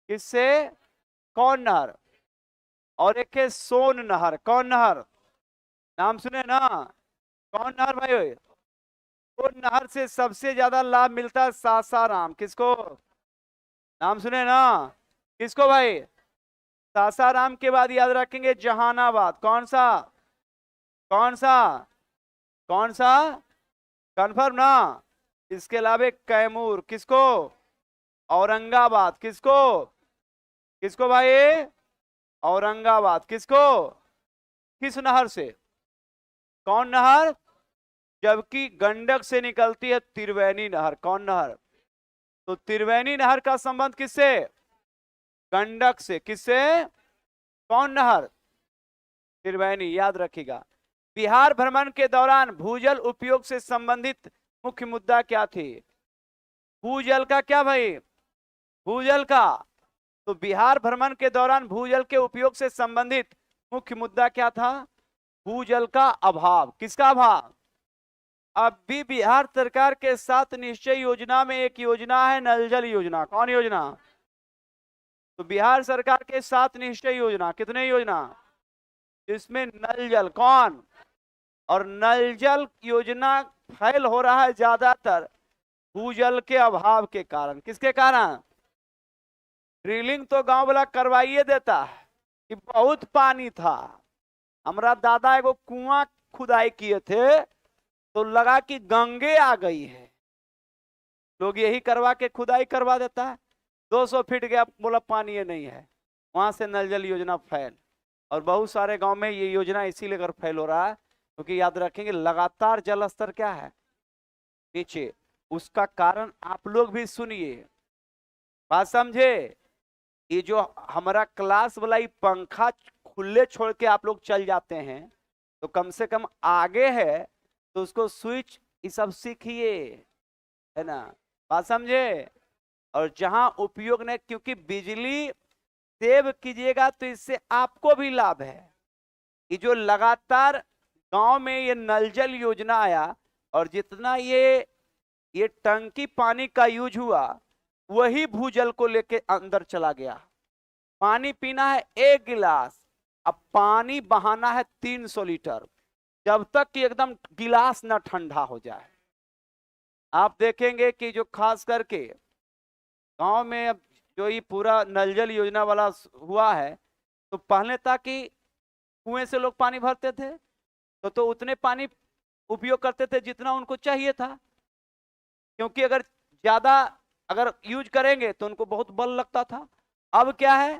किससे? कौन नहर? और एक है सोन नहर। कौन नहर? नाम सुने ना? कौन नहर भाई? वो नहर से सबसे ज्यादा लाभ मिलता है सासाराम। किसको? नाम सुने ना? किसको भाई? सासाराम के बाद याद रखेंगे जहानाबाद। कौन सा? कौन सा? कौन सा? कंफर्म ना? इसके अलावा कैमूर। किसको? औरंगाबाद। किसको? किसको भाई? औरंगाबाद। किसको? किस नहर से? कौन नहर? जबकि गंडक से निकलती है त्रिवेणी नहर। कौन नहर? तो त्रिवेणी नहर का संबंध किससे? गंडक से। किससे? कौन नहर? त्रिवेणी। याद रखिएगा। बिहार भ्रमण के दौरान भूजल उपयोग से संबंधित मुख्य मुद्दा क्या थी? भूजल का क्या भाई? भूजल का। तो बिहार भ्रमण के दौरान भूजल के उपयोग से संबंधित मुख्य मुद्दा क्या था? भूजल का अभाव। किसका अभाव? अब भी बिहार सरकार के 7 निश्चय योजना में एक योजना है नल जल योजना। कौन योजना? तो बिहार सरकार के 7 निश्चय योजना, कितने योजना? जिसमें नल जल। कौन? और नल जल योजना फेल हो रहा है ज्यादातर भूजल के अभाव के कारण। किसके कारण? ड्रिलिंग तो गांव वाला करवाइए देता है कि बहुत पानी था। हमारा दादा एगो कुआं खुदाई किए थे तो लगा कि गंगे आ गई है। लोग यही करवा के खुदाई करवा देता है। 200 फीट गया, बोला पानी ये नहीं है। वहां से नल जल योजना फेल। और बहुत सारे गांव में ये योजना इसीलिए कर फेल हो रहा है क्योंकि याद रखेंगे लगातार जल स्तर क्या है? नीचे। उसका कारण आप लोग भी सुनिए, बात समझे। ये जो हमारा क्लास वाला ये पंखा खुले छोड़ के आप लोग चल जाते हैं तो कम से कम आगे है तो उसको स्विच ये सब सीखिए, है ना? बात समझे। और जहां उपयोग नहीं, क्योंकि बिजली सेव कीजिएगा तो इससे आपको भी लाभ है। ये जो लगातार गांव में ये नल जल योजना आया और जितना ये टंकी पानी का यूज हुआ वही भूजल को लेके अंदर चला गया। पानी पीना है 1 गिलास, अब पानी बहाना है 300 लीटर, जब तक कि एकदम गिलास ना ठंडा हो जाए। आप देखेंगे कि जो खास करके गांव में अब जो ये पूरा नल जल योजना वाला हुआ है तो पहले था कि कुएं से लोग पानी भरते थे तो उतने पानी उपयोग करते थे जितना उनको चाहिए था, क्योंकि अगर ज्यादा अगर यूज करेंगे तो उनको बहुत बल लगता था। अब क्या है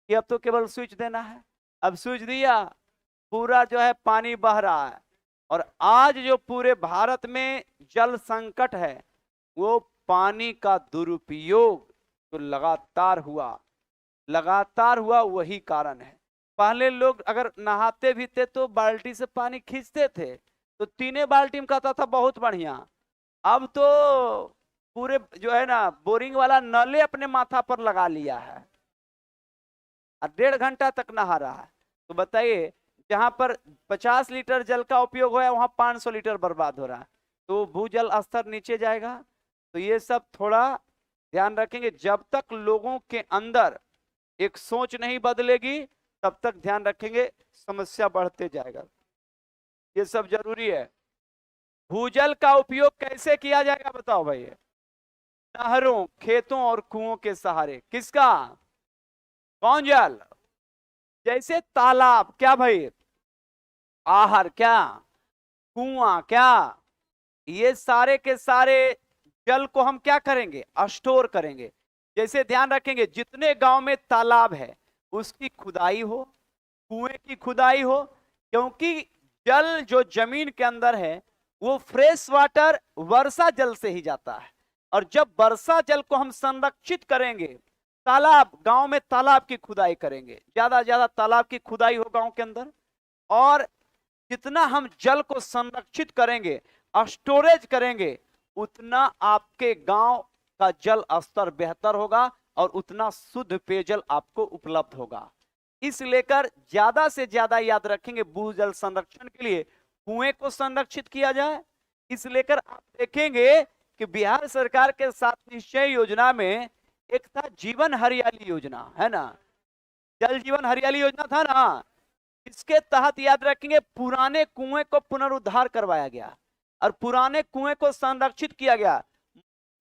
कि अब तो केवल स्विच देना है। अब स्विच दिया, पूरा जो है पानी बह रहा है। और आज जो पूरे भारत में जल संकट है वो पानी का दुरुपयोग जो लगातार हुआ वही कारण है। पहले लोग अगर नहाते भी थे तो बाल्टी से पानी खींचते थे तो 3 बाल्टी में कहता था बहुत बढ़िया। अब तो पूरे जो है ना बोरिंग वाला नले अपने माथा पर लगा लिया है और 1.5 घंटा तक नहा रहा है। तो बताइए, जहां पर 50 लीटर जल का उपयोग हो वहां 500 लीटर बर्बाद हो रहा है, तो भूजल स्तर नीचे जाएगा। तो ये सब थोड़ा ध्यान रखेंगे। जब तक लोगों के अंदर एक सोच नहीं बदलेगी तब तक ध्यान रखेंगे समस्या बढ़ते जाएगा। ये सब जरूरी है। भूजल का उपयोग कैसे किया जाएगा बताओ भाई? नहरों, खेतों और कुओं के सहारे। किसका? कौन जल? जैसे तालाब क्या भाई? आहर क्या? कुआं क्या? ये सारे के सारे जल को हम क्या करेंगे? स्टोर करेंगे। जैसे ध्यान रखेंगे जितने गांव में तालाब है उसकी खुदाई हो, कुएं की खुदाई हो, क्योंकि जल जो जमीन के अंदर है वो फ्रेश वाटर वर्षा जल से ही जाता है। और जब वर्षा जल को हम संरक्षित करेंगे, तालाब, गांव में तालाब की खुदाई करेंगे, ज्यादा ज्यादा तालाब की खुदाई हो गांव के अंदर, और जितना हम जल को संरक्षित करेंगे, स्टोरेज करेंगे, उतना आपके गांव का जल स्तर बेहतर होगा और उतना शुद्ध पेयजल आपको उपलब्ध होगा। इस लेकर ज्यादा से ज्यादा याद रखेंगे भूजल संरक्षण के लिए कुएं को संरक्षित किया जाए। इस लेकर आप देखेंगे कि बिहार सरकार के 7 निश्चय योजना में एक था जीवन हरियाली योजना, है ना, जल जीवन हरियाली योजना था ना। इसके तहत याद रखेंगे पुराने कुएं को पुनरुद्धार करवाया गया और पुराने कुएं को संरक्षित किया गया।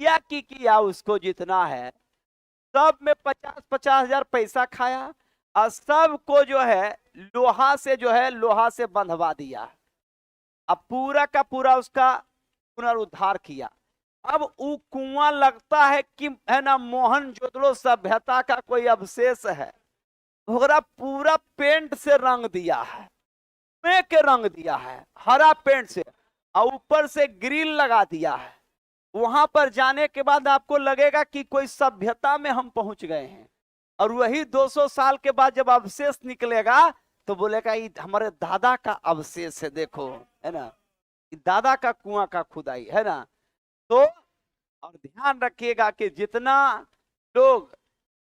किया उसको जितना है सब में 50-50 हजार पैसा खाया और सबको जो है लोहा से बंधवा दिया। अब पूरा का पूरा उसका पुनरुद्धार किया। अब वो कुआं लगता है कि है ना मोहनजोदड़ो सभ्यता का कोई अवशेष है, ओकरा पूरा पेंट से रंग दिया है, के रंग दिया है हरा पेंट से और ऊपर से ग्रिल लगा दिया है। वहां पर जाने के बाद आपको लगेगा कि कोई सभ्यता में हम पहुंच गए हैं। और वही 200 साल के बाद जब अवशेष निकलेगा तो बोलेगा ये हमारे दादा का अवशेष है, देखो, है ना, दादा का कुआं का खुदाई, है ना। तो और ध्यान रखिएगा कि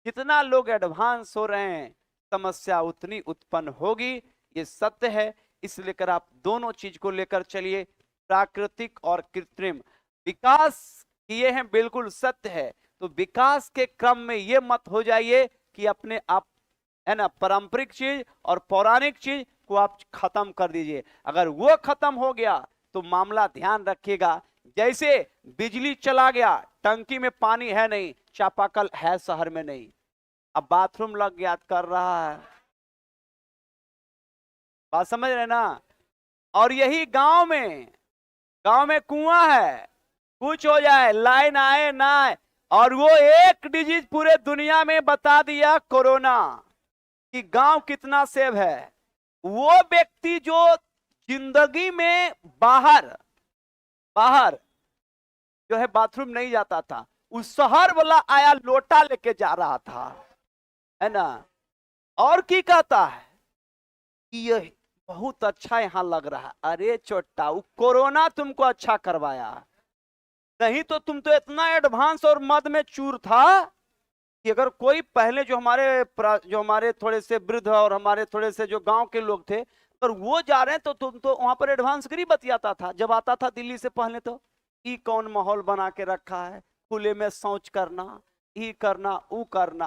जितना लोग एडवांस हो रहे हैं समस्या उतनी उत्पन्न होगी, ये सत्य है। इसलिए कर आप दोनों चीज को लेकर चलिए, प्राकृतिक और कृत्रिम विकास किए हैं, बिल्कुल सत्य है। तो विकास के क्रम में ये मत हो जाइए कि अपने आप, है ना, पारंपरिक चीज और पौराणिक चीज को आप खत्म कर दीजिए। अगर वो खत्म हो गया तो मामला, ध्यान रखिएगा, जैसे बिजली चला गया, टंकी में पानी है नहीं, चापाकल है शहर में नहीं, अब बाथरूम लग याद कर रहा है, बात समझ रहे ना। और यही गांव में कुआं है, कुछ हो जाए, लाइन आए ना आए, और वो एक डिजीज पूरे दुनिया में बता दिया, कोरोना, कि गांव कितना सेव है। वो व्यक्ति जो जिंदगी में बाहर जो है बाथरूम नहीं जाता था, उस शहर वाला आया लोटा लेके जा रहा था, है ना, और की कहता है कि ये बहुत अच्छा यहां लग रहा है। अरे छोटा, वो कोरोना तुमको अच्छा करवाया, नहीं तो तुम तो इतना एडवांस और मद में चूर था कि अगर कोई पहले जो हमारे थोड़े से वृद्ध और हमारे थोड़े से जो गांव के लोग थे, अगर वो जा रहे हैं तो तुम तो वहां पर एडवांस गिरी बतियाता था। जब आता था दिल्ली से पहले तो ये कौन माहौल बना के रखा है, खुले में शौच करना, ये करना, वो करना,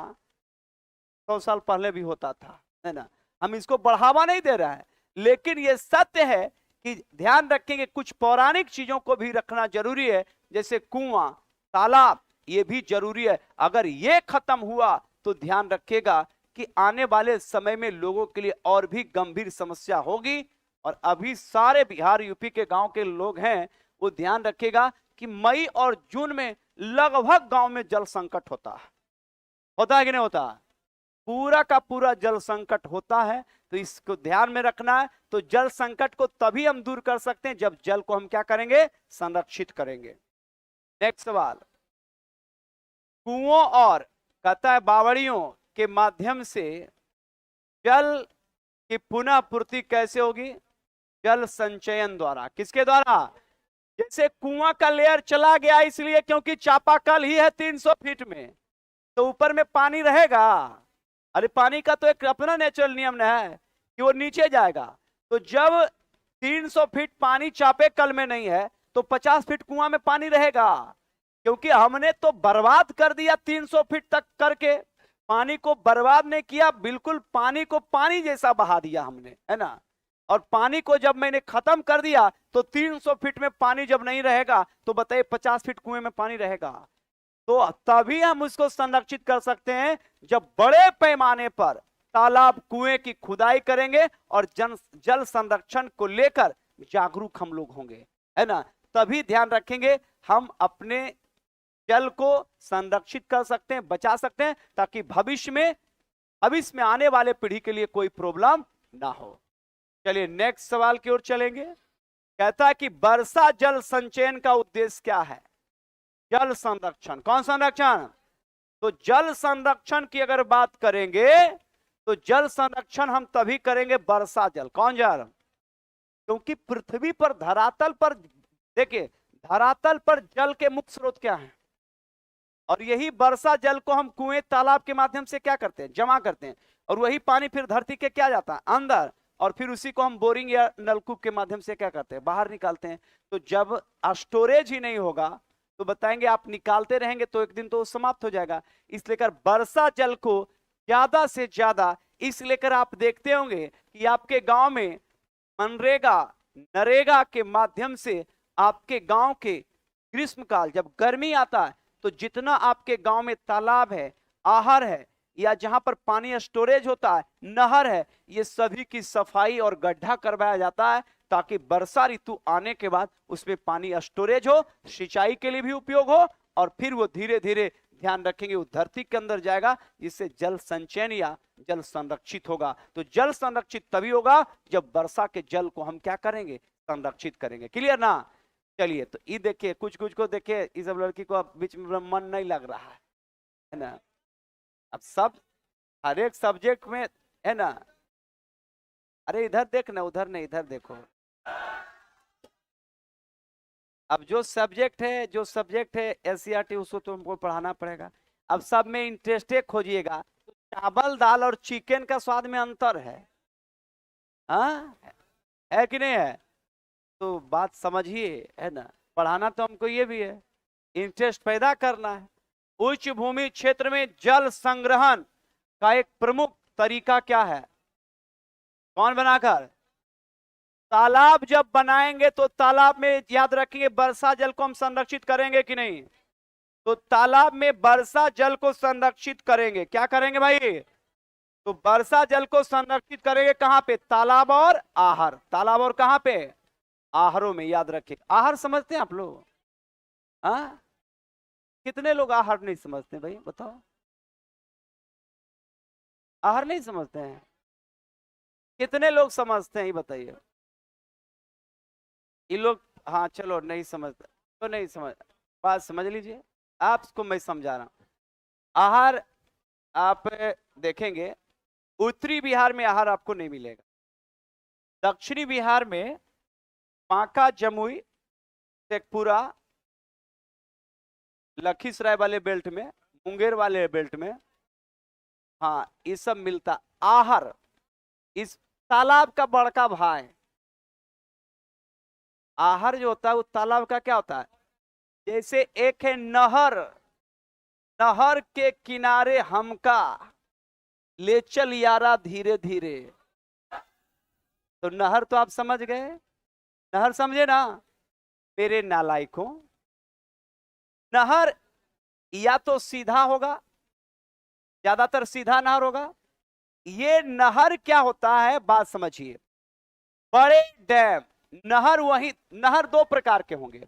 100 साल पहले भी होता था, है ना। हम इसको बढ़ावा नहीं दे रहे हैं, लेकिन ये सत्य है कि ध्यान रखेंगे कुछ पौराणिक चीजों को भी रखना जरूरी है, जैसे कुआं, तालाब, ये भी जरूरी है। अगर ये खत्म हुआ तो ध्यान रखिएगा कि आने वाले समय में लोगों के लिए और भी गंभीर समस्या होगी। और अभी सारे बिहार यूपी के गांव के लोग हैं, वो ध्यान रखिएगा कि मई और जून में लगभग गांव में जल संकट होता है कि नहीं होता, पूरा का पूरा जल संकट होता है। तो इसको ध्यान में रखना है। तो जल संकट को तभी हम दूर कर सकते हैं जब जल को हम क्या करेंगे, संरक्षित करेंगे। नेक्स्ट सवाल, कुओं और कहता है बावड़ियों के माध्यम से जल की पुनः पूर्ति कैसे होगी, जल संचयन द्वारा। किसके द्वारा, जैसे कुआं का लेयर चला गया इसलिए क्योंकि चापाकल ही है 300 फीट में, तो ऊपर में पानी रहेगा। अरे पानी का तो एक अपना नेचुरल नियम है कि वो नीचे जाएगा। तो जब 300 फीट पानी चापे कल में नहीं है तो 50 फीट कुआं में पानी रहेगा, क्योंकि हमने तो बर्बाद कर दिया 300 फीट तक करके। पानी को बर्बाद नहीं किया, बिल्कुल पानी को पानी जैसा बहा दिया हमने, है ना। और पानी को जब मैंने खत्म कर दिया तो 300 फीट में पानी जब नहीं रहेगा तो बताइए 50 फीट कुएं में पानी रहेगा। तो तभी हम उसको संरक्षित कर सकते हैं जब बड़े पैमाने पर तालाब, कुएं की खुदाई करेंगे और जल संरक्षण को लेकर जागरूक हम लोग होंगे, है ना। तभी ध्यान रखेंगे हम अपने जल को संरक्षित कर सकते हैं, बचा सकते हैं, ताकि भविष्य में आने वाले पीढ़ी के लिए कोई प्रॉब्लम ना हो। चलिए नेक्स्ट सवाल की ओर चलेंगे। कहता है कि वर्षा जल संचयन का उद्देश्य क्या है, जल संरक्षण। कौन संरक्षण, तो जल संरक्षण की अगर बात करेंगे तो जल संरक्षण हम तभी करेंगे वर्षा जल। कौन जल, क्योंकि पृथ्वी पर धरातल पर देखिए, धरातल पर जल के मुख्य स्रोत क्या है, और यही वर्षा जल को हम कुएं, तालाब के माध्यम से क्या करते हैं, जमा करते हैं, और वही पानी फिर धरती के क्या जाता है, अंदर, और फिर उसी को हम बोरिंग या नलकूप के माध्यम से क्या करते हैं, बाहर निकालते हैं। तो जब स्टोरेज ही नहीं होगा तो बताएंगे आप निकालते रहेंगे तो एक दिन तो समाप्त हो जाएगा। इसलिए कर वर्षा जल को ज्यादा से ज्यादा, इसलिए कर आप देखते होंगे कि आपके गांव में मनरेगा नरेगा के माध्यम से आपके गांव के ग्रीष्म काल जब गर्मी आता है तो जितना आपके गांव में तालाब है, आहर है, या जहां पर पानी स्टोरेज होता है, नहर है, ये सभी की सफाई और गड्ढा करवाया जाता है ताकि वर्षा ऋतु आने के बाद उसमें पानी स्टोरेज हो, सिंचाई के लिए भी उपयोग हो, और फिर वो धीरे धीरे ध्यान रखेंगे वो धरती के अंदर जाएगा, जिससे जल संचयन या जल संरक्षित होगा। तो जल संरक्षित तभी होगा जब वर्षा के जल को हम क्या करेंगे, संरक्षित करेंगे। क्लियर ना? चलिए, तो ये देखिए, कुछ कुछ को देखिए, इस सब लड़की को अब बीच में मन नहीं लग रहा है ना। अब सब हर एक सब्जेक्ट में है ना। अरे इधर देख ना, उधर नहीं, इधर देखो। अब जो सब्जेक्ट है एससीईआरटी, उसको तो हमको पढ़ाना पड़ेगा। अब सब में इंटरेस्टे खोजिएगा तो चावल दाल और चिकन का स्वाद में अंतर है, हाँ है कि नहीं है? तो बात समझिए, है ना। पढ़ाना तो हमको ये भी है, इंटरेस्ट पैदा करना है। उच्च भूमि क्षेत्र में जल संग्रहण का एक प्रमुख तरीका क्या है? कौन बनाकर? तालाब जब बनाएंगे तो तालाब में याद रखेंगे वर्षा जल को हम संरक्षित करेंगे कि नहीं? तो तालाब में वर्षा जल को संरक्षित करेंगे। क्या करेंगे भाई? तो वर्षा जल को संरक्षित करेंगे कहां पे? तालाब और आहर। तालाब और कहां पे? आहरों में। याद रखें, आहर समझते हैं आप लोग? हाँ, कितने लोग आहर नहीं समझते भाई, बताओ। आहर नहीं समझते हैं? कितने लोग समझते हैं ये बताइए। ये लोग, हाँ चलो, नहीं समझते तो नहीं समझ, बात समझ लीजिए, आपको मैं समझा रहा हूं। आहार आप देखेंगे उत्तरी बिहार में आहार आपको नहीं मिलेगा। दक्षिणी बिहार में बांका, जमुई, शेखपुरा, लखीसराय वाले बेल्ट में, मुंगेर वाले बेल्ट में, हाँ ये सब मिलता। आहर इस तालाब का बड़का भाई। आहर जो होता है वो तालाब का क्या होता है? जैसे एक है नहर, नहर के किनारे हमका ले चल यारा धीरे धीरे। तो नहर तो आप समझ गए, नहर समझे ना मेरे नालायकों? नहर या तो सीधा होगा, ज्यादातर सीधा नहर होगा। ये नहर क्या होता है, बात समझिए। बड़े डैम, नहर वही, नहर दो प्रकार के होंगे,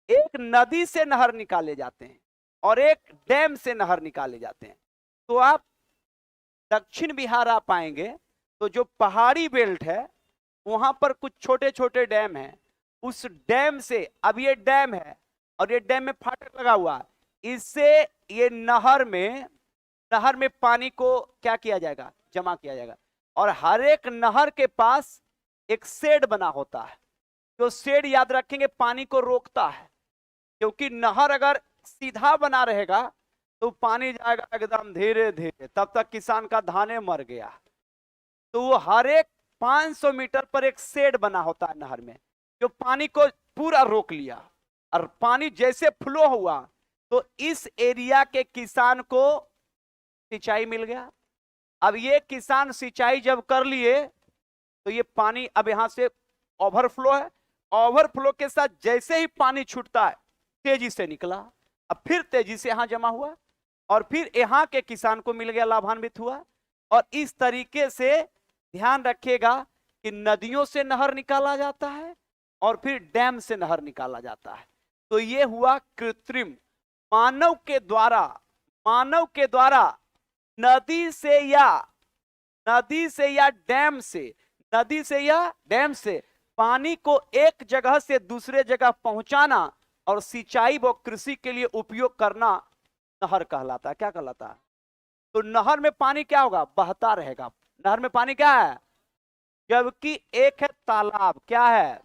एक नदी से नहर निकाले जाते हैं और एक डैम से नहर निकाले जाते हैं। तो आप दक्षिण बिहार आप आएंगे तो जो पहाड़ी बेल्ट है वहां पर कुछ छोटे छोटे डैम हैं। उस डैम से, अब ये डैम है और ये डैम में फाटक लगा हुआ है, इससे ये नहर में पानी को क्या किया जाएगा, जमा किया जाएगा। और हर एक नहर के पास एक शेड बना होता है, जो शेड याद रखेंगे पानी को रोकता है। क्योंकि नहर अगर सीधा बना रहेगा तो पानी जाएगा एकदम धीरे धीरे, तब तक किसान का धाने मर गया। तो वो हर एक 500 मीटर पर एक शेड बना होता है नहर में, जो पानी को पूरा रोक लिया। और पानी जैसे फ्लो हुआ तो इस एरिया के किसान को सिंचाई मिल गया। अब ये किसान सिंचाई जब कर लिए तो ये पानी अब यहां से ओवरफ्लो है, ओवरफ्लो के साथ जैसे ही पानी छूटता है तेजी से निकला, अब फिर तेजी से यहां जमा हुआ और फिर यहां के किसान को मिल गया, लाभान्वित हुआ। और इस तरीके से ध्यान रखिएगा कि नदियों से नहर निकाला जाता है और फिर डैम से नहर निकाला जाता है। तो ये हुआ कृत्रिम, मानव के द्वारा नदी से या डैम से पानी को एक जगह से दूसरे जगह पहुंचाना और सिंचाई व कृषि के लिए उपयोग करना नहर कहलाता है। क्या कहलाता है? तो नहर में पानी क्या होगा, बहता रहेगा। नहर में पानी क्या है? जबकि एक है तालाब। क्या है?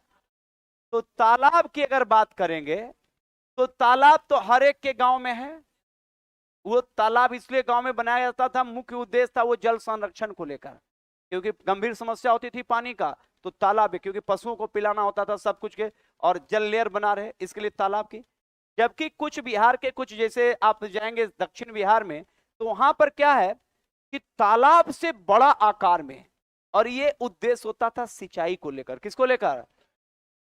तो तालाब की अगर बात करेंगे तो तालाब तो हर एक के गांव में है। वो तालाब इसलिए गांव में बनाया जाता था, मुख्य उद्देश्य था वो जल संरक्षण को लेकर, क्योंकि गंभीर समस्या होती थी पानी का। तो तालाब है, क्योंकि पशुओं को पिलाना होता था सब कुछ के, और जल लेयर बना रहे इसके लिए तालाब की। जबकि कुछ बिहार के कुछ, जैसे आप जाएंगे दक्षिण बिहार में, तो वहां पर क्या है कि तालाब से बड़ा आकार में, और ये उद्देश्य होता था सिंचाई को लेकर। किसको लेकर?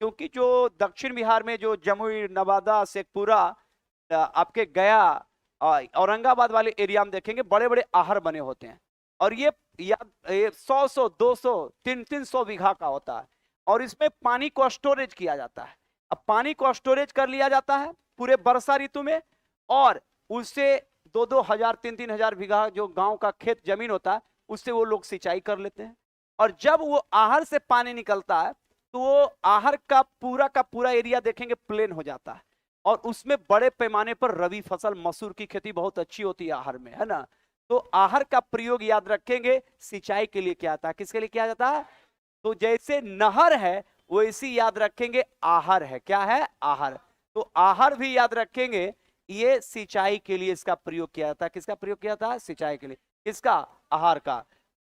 क्योंकि जो दक्षिण बिहार में जो जमुई, नवादा, शेखपुरा, आपके गया, औरंगाबाद वाले एरिया में देखेंगे बड़े बड़े आहर बने होते हैं, और ये 100 200 300 बीघा का होता है, और इसमें पानी को स्टोरेज किया जाता है। अब पानी को स्टोरेज कर लिया जाता है पूरे वर्षा ऋतु में, और उससे 2-2 हजार 3-3 हजार बीघा जो गांव का खेत जमीन होता है, उससे वो लोग सिंचाई कर लेते हैं। और जब वो आहर से पानी निकलता है, तो वो आहर का पूरा एरिया देखेंगे प्लेन हो जाता है, और उसमें बड़े पैमाने पर रबी फसल मसूर की खेती बहुत अच्छी होती है आहर में, है ना। तो आहर का प्रयोग याद रखेंगे सिंचाई के लिए किया जाता है। किसके लिए किया जाता है? तो जैसे नहर है वैसी याद रखेंगे आहर है। क्या है? आहर। तो आहर भी याद रखेंगे, ये सिंचाई के लिए इसका प्रयोग किया जाता है। किसका प्रयोग किया जाता है? सिंचाई के लिए। किसका? आहर का।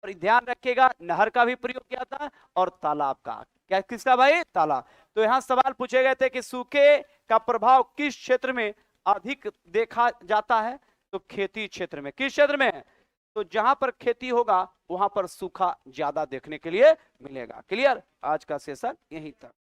और ध्यान रखिएगा, नहर का भी प्रयोग किया जाता है और तालाब का। क्या? किसका भाई? तालाब। तो यहां सवाल पूछे गए थे कि सूखे का प्रभाव किस क्षेत्र में अधिक देखा जाता है? तो खेती क्षेत्र में। किस क्षेत्र में? तो जहां पर खेती होगा वहां पर सूखा ज्यादा देखने के लिए मिलेगा। क्लियर? आज का सेशन यहीं तक।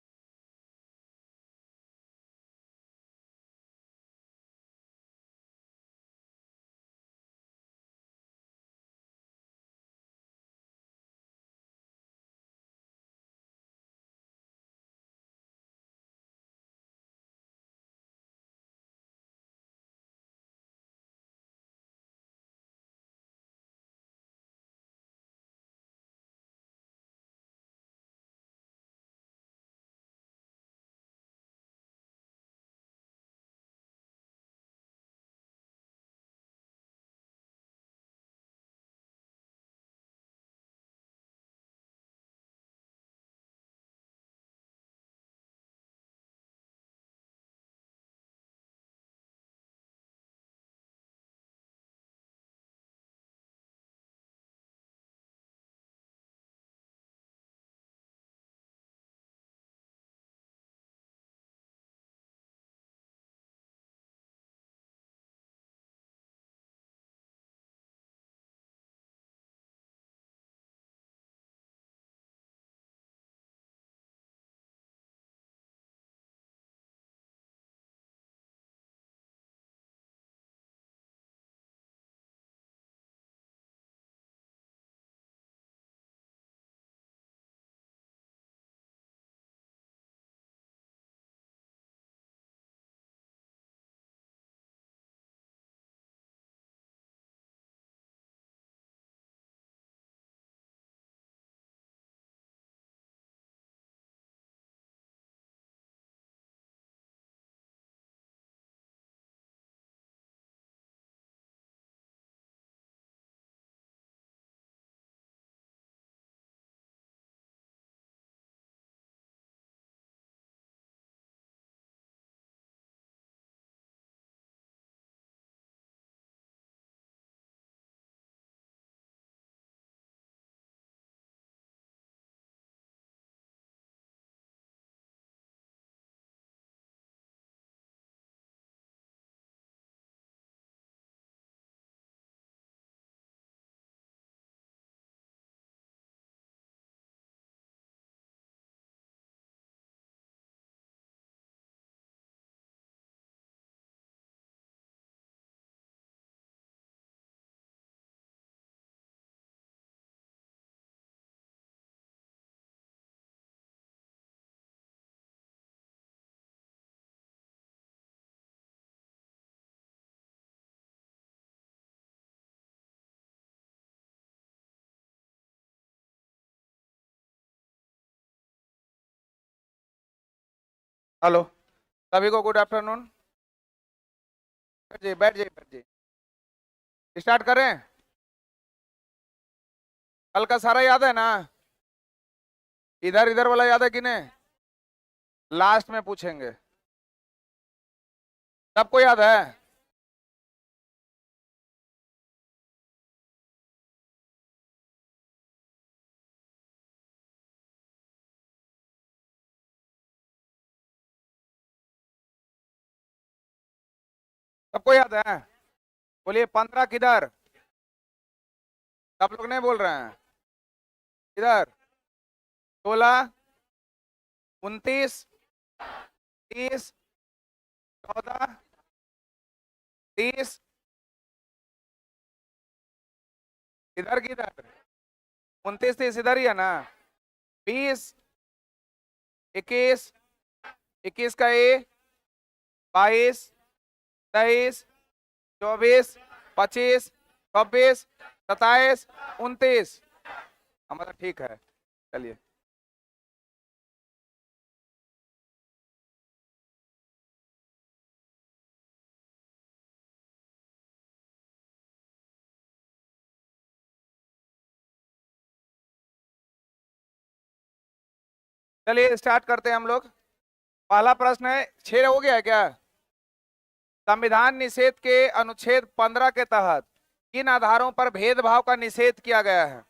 हेलो, सभी को गुड आफ्टरनून। बैठ जाइए, बैठ जाइए, बैठ जाइए। स्टार्ट करें। कल का सारा याद है ना? इधर इधर वाला याद है कि नहीं? लास्ट में पूछेंगे। सबको याद है? सबको याद है? बोलिए 15 किधर? सब लोग नहीं बोल रहे हैं। इधर 16, 29, 30, 14, 30, इधर किधर? 29, 30 इधर ही है ना? 20, 21, 21 का ए, 22, 23, 24, 25, 26, 27, 29। मतलब ठीक है, चलिए। चलिए स्टार्ट करते हैं हम लोग। पहला प्रश्न है, 6 हो गया है क्या? संविधान निषेध के अनुच्छेद 15 के तहत किन आधारों पर भेदभाव का निषेध किया गया है?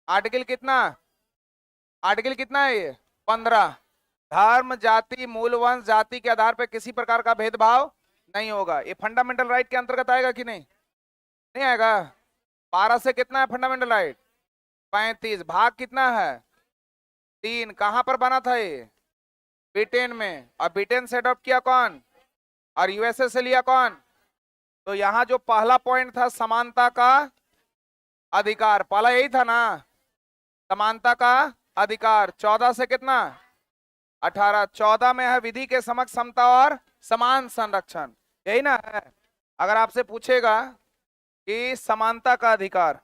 आर्टिकल कितना? आर्टिकल कितना है ये? 15। धर्म, जाति, मूल वंश, जाति के आधार पर किसी प्रकार का भेदभाव नहीं होगा। ये फंडामेंटल राइट के अंतर्गत आएगा कि नहीं? नहीं आएगा। 12 से कितना है फंडामेंटल राइट? 35। भाग कितना है? 3। कहां पर बना था ये? ब्रिटेन में। और ब्रिटेन से अडॉप्ट किया कौन? और यूएसए से लिया कौन? तो यहाँ जो पहला पॉइंट था समानता का अधिकार, पहला यही था ना, समानता का अधिकार। 14 से कितना? 18। 14 में है विधि के समक्ष समता और समान संरक्षण, यही ना है? अगर आपसे पूछेगा कि समानता का अधिकार,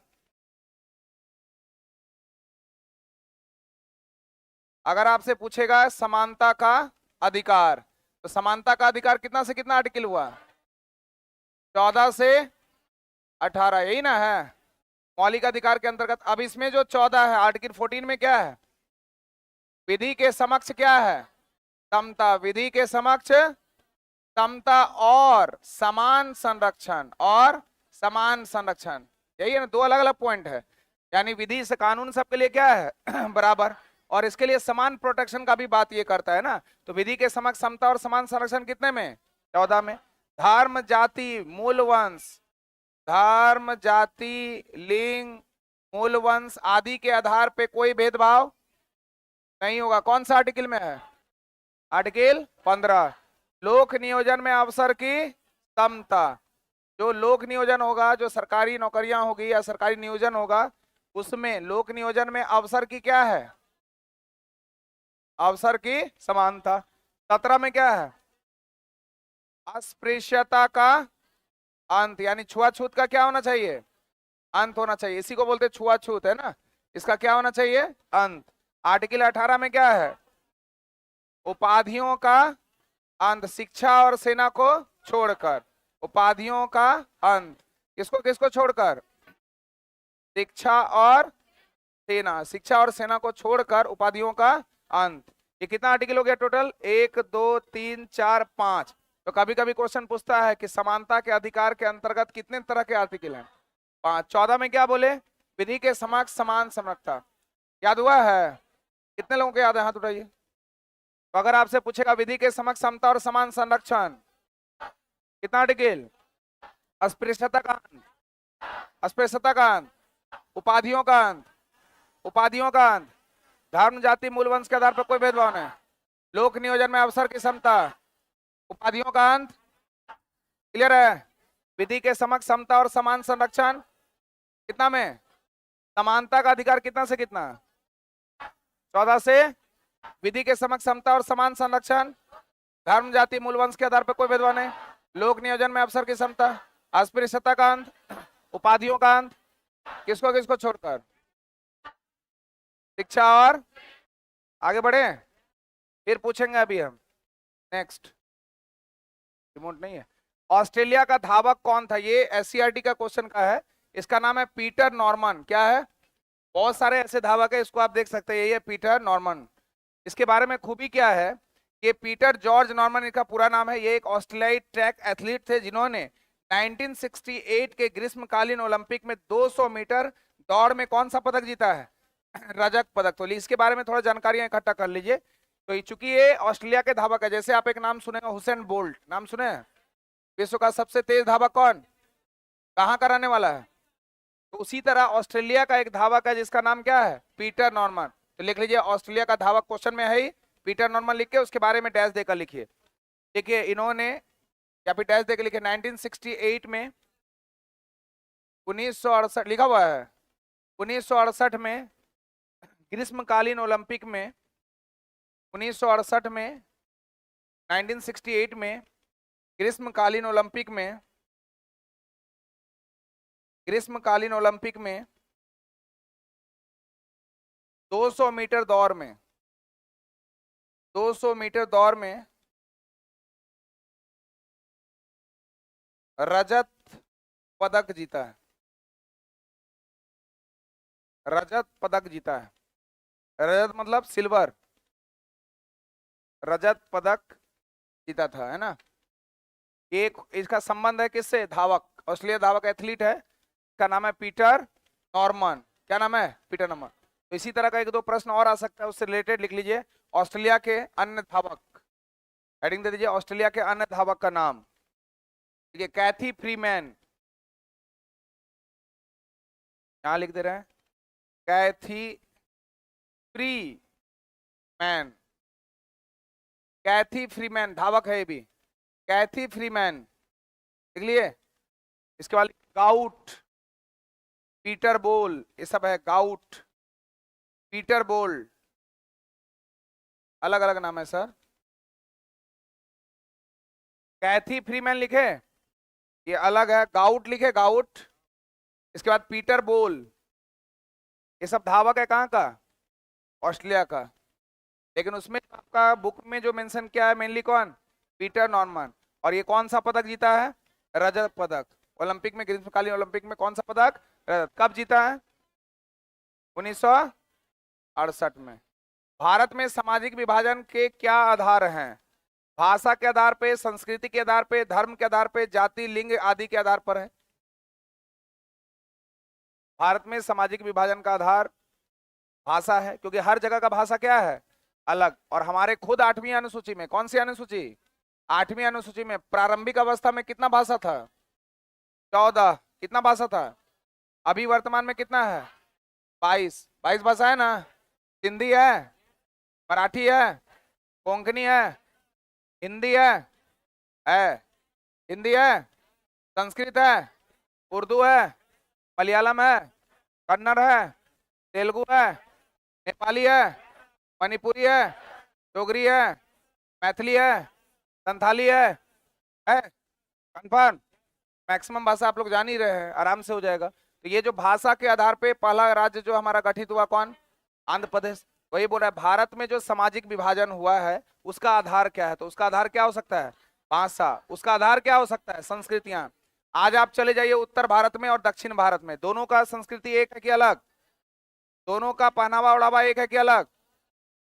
अगर आपसे पूछेगा समानता का अधिकार, तो समानता का अधिकार कितना से कितना आर्टिकल हुआ? 14 से 18, यही ना है मौलिक अधिकार के अंतर्गत। अब इसमें जो 14 है आर्टिकल 14 में क्या है? विधि के समक्ष क्या है? समता। विधि के समक्ष समता और समान संरक्षण, और समान संरक्षण, यही है ना? दो अलग अलग पॉइंट है। यानी विधि से कानून सबके लिए क्या है? बराबर। और इसके लिए समान प्रोटेक्शन का भी बात ये करता है ना। तो विधि के समक्ष समता और समान संरक्षण कितने में? 14 में। धर्म, जाति, मूल वंश, धर्म, जाति, लिंग, मूल वंश आदि के आधार पे कोई भेदभाव नहीं होगा। कौन सा आर्टिकल में है? आर्टिकल 15। लोक नियोजन में अवसर की समता। जो लोक नियोजन होगा, जो सरकारी नौकरियां होगी या सरकारी नियोजन होगा, उसमें लोक नियोजन में अवसर की क्या है? अवसर की समानता। 17 में क्या है? अस्पृश्यता का अंत, यानी छुआछूत का क्या होना चाहिए? अंत होना चाहिए। इसी को बोलते छुआछूत, है ना? इसका क्या होना चाहिए? अंत। आर्टिकल 18 में क्या है? उपाधियों का अंत, शिक्षा और सेना को छोड़कर। उपाधियों का अंत, किसको किसको छोड़कर? शिक्षा और सेना। शिक्षा और सेना को छोड़कर उपाधियों का अंत। ये कितना आर्टिकल हो गया टोटल? 1, 2, 3, 4, 5। तो कभी कभी क्वेश्चन पूछता है कि समानता के अधिकार के अंतर्गत कितने तरह के आर्टिकल हैं? 5। 14 में क्या बोले? विधि के समक्ष समान समरसता। याद हुआ है? कितने लोगों को याद है? हाथ उठाइए। तो अगर आपसे पूछेगा विधि के समक्ष समता और समान संरक्षण, कितना आर्टिकल? अस्पृश्यता का अंत, अस्पृश्यता का अंत, उपाधियों का अंत, उपाधियों का अंत, धर्म, जाति, मूल वंश के आधार पर कोई भेदभाव नहीं, लोक नियोजन में अवसर की समता, उपाधियों का अंत। क्लियर है? विधि के समक्ष समता और समान संरक्षण कितना में? समानता का अधिकार कितना से कितना? 14 से। विधि के समक्ष समता और समान संरक्षण, धर्म, जाति, मूल वंश के आधार पर कोई भेदभाव नहीं, लोक नियोजन में अवसर की समता, अस्पृश्यता का अंत, उपाधियों का अंत, किसको किसको छोड़कर? शिक्षा और आगे बढ़े, फिर पूछेंगे अभी हम। नेक्स्ट, रिमोट नहीं है। ऑस्ट्रेलिया का धावक कौन था? ये एससीईआरटी का क्वेश्चन का है। इसका नाम है पीटर नॉर्मन। क्या है? बहुत सारे ऐसे धावक है, इसको आप देख सकते हैं, ये है पीटर नॉर्मन। इसके बारे में खूबी क्या है? ये पीटर जॉर्ज नॉर्मन इनका पूरा नाम है। ये एक ऑस्ट्रेलियाई ट्रैक एथलीट थे जिन्होंने 1968 के ग्रीष्मकालीन ओलंपिक में 200 मीटर दौड़ में कौन सा पदक जीता है? रजत पदक। तो इसके बारे में थोड़ा जानकारियां इकट्ठा कर लीजिए। तो चूंकि ये ऑस्ट्रेलिया के धावक है, जैसे आप एक नाम सुनेंगे हुसैन बोल्ट, नाम सुने हैं? विश्व का सबसे तेज धावक कौन, कहाँ का रहने वाला है? तो उसी तरह ऑस्ट्रेलिया का एक धावक है जिसका नाम क्या है, पीटर नॉर्मन। तो लिख लीजिए ऑस्ट्रेलिया का धावक क्वेश्चन में है ही, पीटर नॉर्मन लिख के उसके बारे में डैश देकर लिखिए। देखिए इन्होंने क्या भी डैश देकर लिखे 1968 में 1968 लिखा हुआ है, 1968 में ग्रीष्मकालीन ओलंपिक में 1968 में 1968 में ग्रीष्मकालीन ओलंपिक में 200 मीटर दौड़ में 200 मीटर दौड़ में रजत पदक जीता है, रजत पदक जीता है। रजत मतलब सिल्वर, रजत पदक जीता था, है ना। एक इसका संबंध है किससे, धावक, ऑस्ट्रेलिया धावक एथलीट है, इसका नाम है पीटर नॉर्मन। क्या नाम है, पीटर नॉर्मन। तो इसी तरह का एक दो प्रश्न और आ सकता है, उससे रिलेटेड लिख लीजिए ऑस्ट्रेलिया के अन्य धावक, हेडिंग दे दीजिए ऑस्ट्रेलिया के अन्य धावक का नाम। ठीक है, कैथी फ्रीमैन, यहां लिख दे रहे हैं कैथी फ्रीमैन, कैथी फ्रीमैन धावक है ये भी, कैथी फ्रीमैन लिख लिए। इसके बाद गाउट, पीटर बोल, ये सब है, गाउट, पीटर बोल, अलग अलग नाम है सर। कैथी फ्रीमैन लिखे, ये अलग है, गाउट लिखे, गाउट। इसके बाद पीटर बोल, ये सब धावक है कहाँ का, ऑस्ट्रेलिया का। लेकिन उसमें आपका बुक में जो मेंशन किया है मेनली कौन, पीटर नॉर्मन। और ये कौन सा पदक जीता है, रजत पदक। ओलंपिक में, ग्रीष्मकालीन ओलंपिक में कौन सा पदक, रजत। कब जीता है, 1968 में। भारत में सामाजिक विभाजन के क्या आधार हैं, भाषा के आधार पे, संस्कृति के आधार पे, धर्म के आधार पे, जाति, लिंग आदि के आधार पर है। भारत में सामाजिक विभाजन का आधार भाषा है, क्योंकि हर जगह का भाषा क्या है, अलग। और हमारे खुद 8वीं अनुसूची में, कौन सी अनुसूची, 8वीं अनुसूची में प्रारंभिक अवस्था में कितना भाषा था, 14, कितना भाषा था। अभी वर्तमान में कितना है, 22 भाषा है ना। हिंदी है, मराठी है, कोंकणी है, हिंदी है, हिंदी है, संस्कृत है, उर्दू है, मलयालम है, कन्नड़ है, तेलुगु है, नेपाली है, मणिपुरी है, डोगरी है, मैथिली है, संथाली है, कंफर्म। मैक्सिमम भाषा आप लोग जान ही रहे हैं, आराम से हो जाएगा। तो ये जो भाषा के आधार पे पहला राज्य जो हमारा गठित हुआ कौन, आंध्र प्रदेश। वही बोल रहा है भारत में जो सामाजिक विभाजन हुआ है उसका आधार क्या है, तो उसका आधार क्या हो सकता है, भाषा। उसका आधार क्या हो सकता है, संस्कृतियां। आज आप चले जाइए उत्तर भारत में और दक्षिण भारत में, दोनों का संस्कृति एक है कि अलग, दोनों का पहनावा ओढ़ावा एक है कि अलग।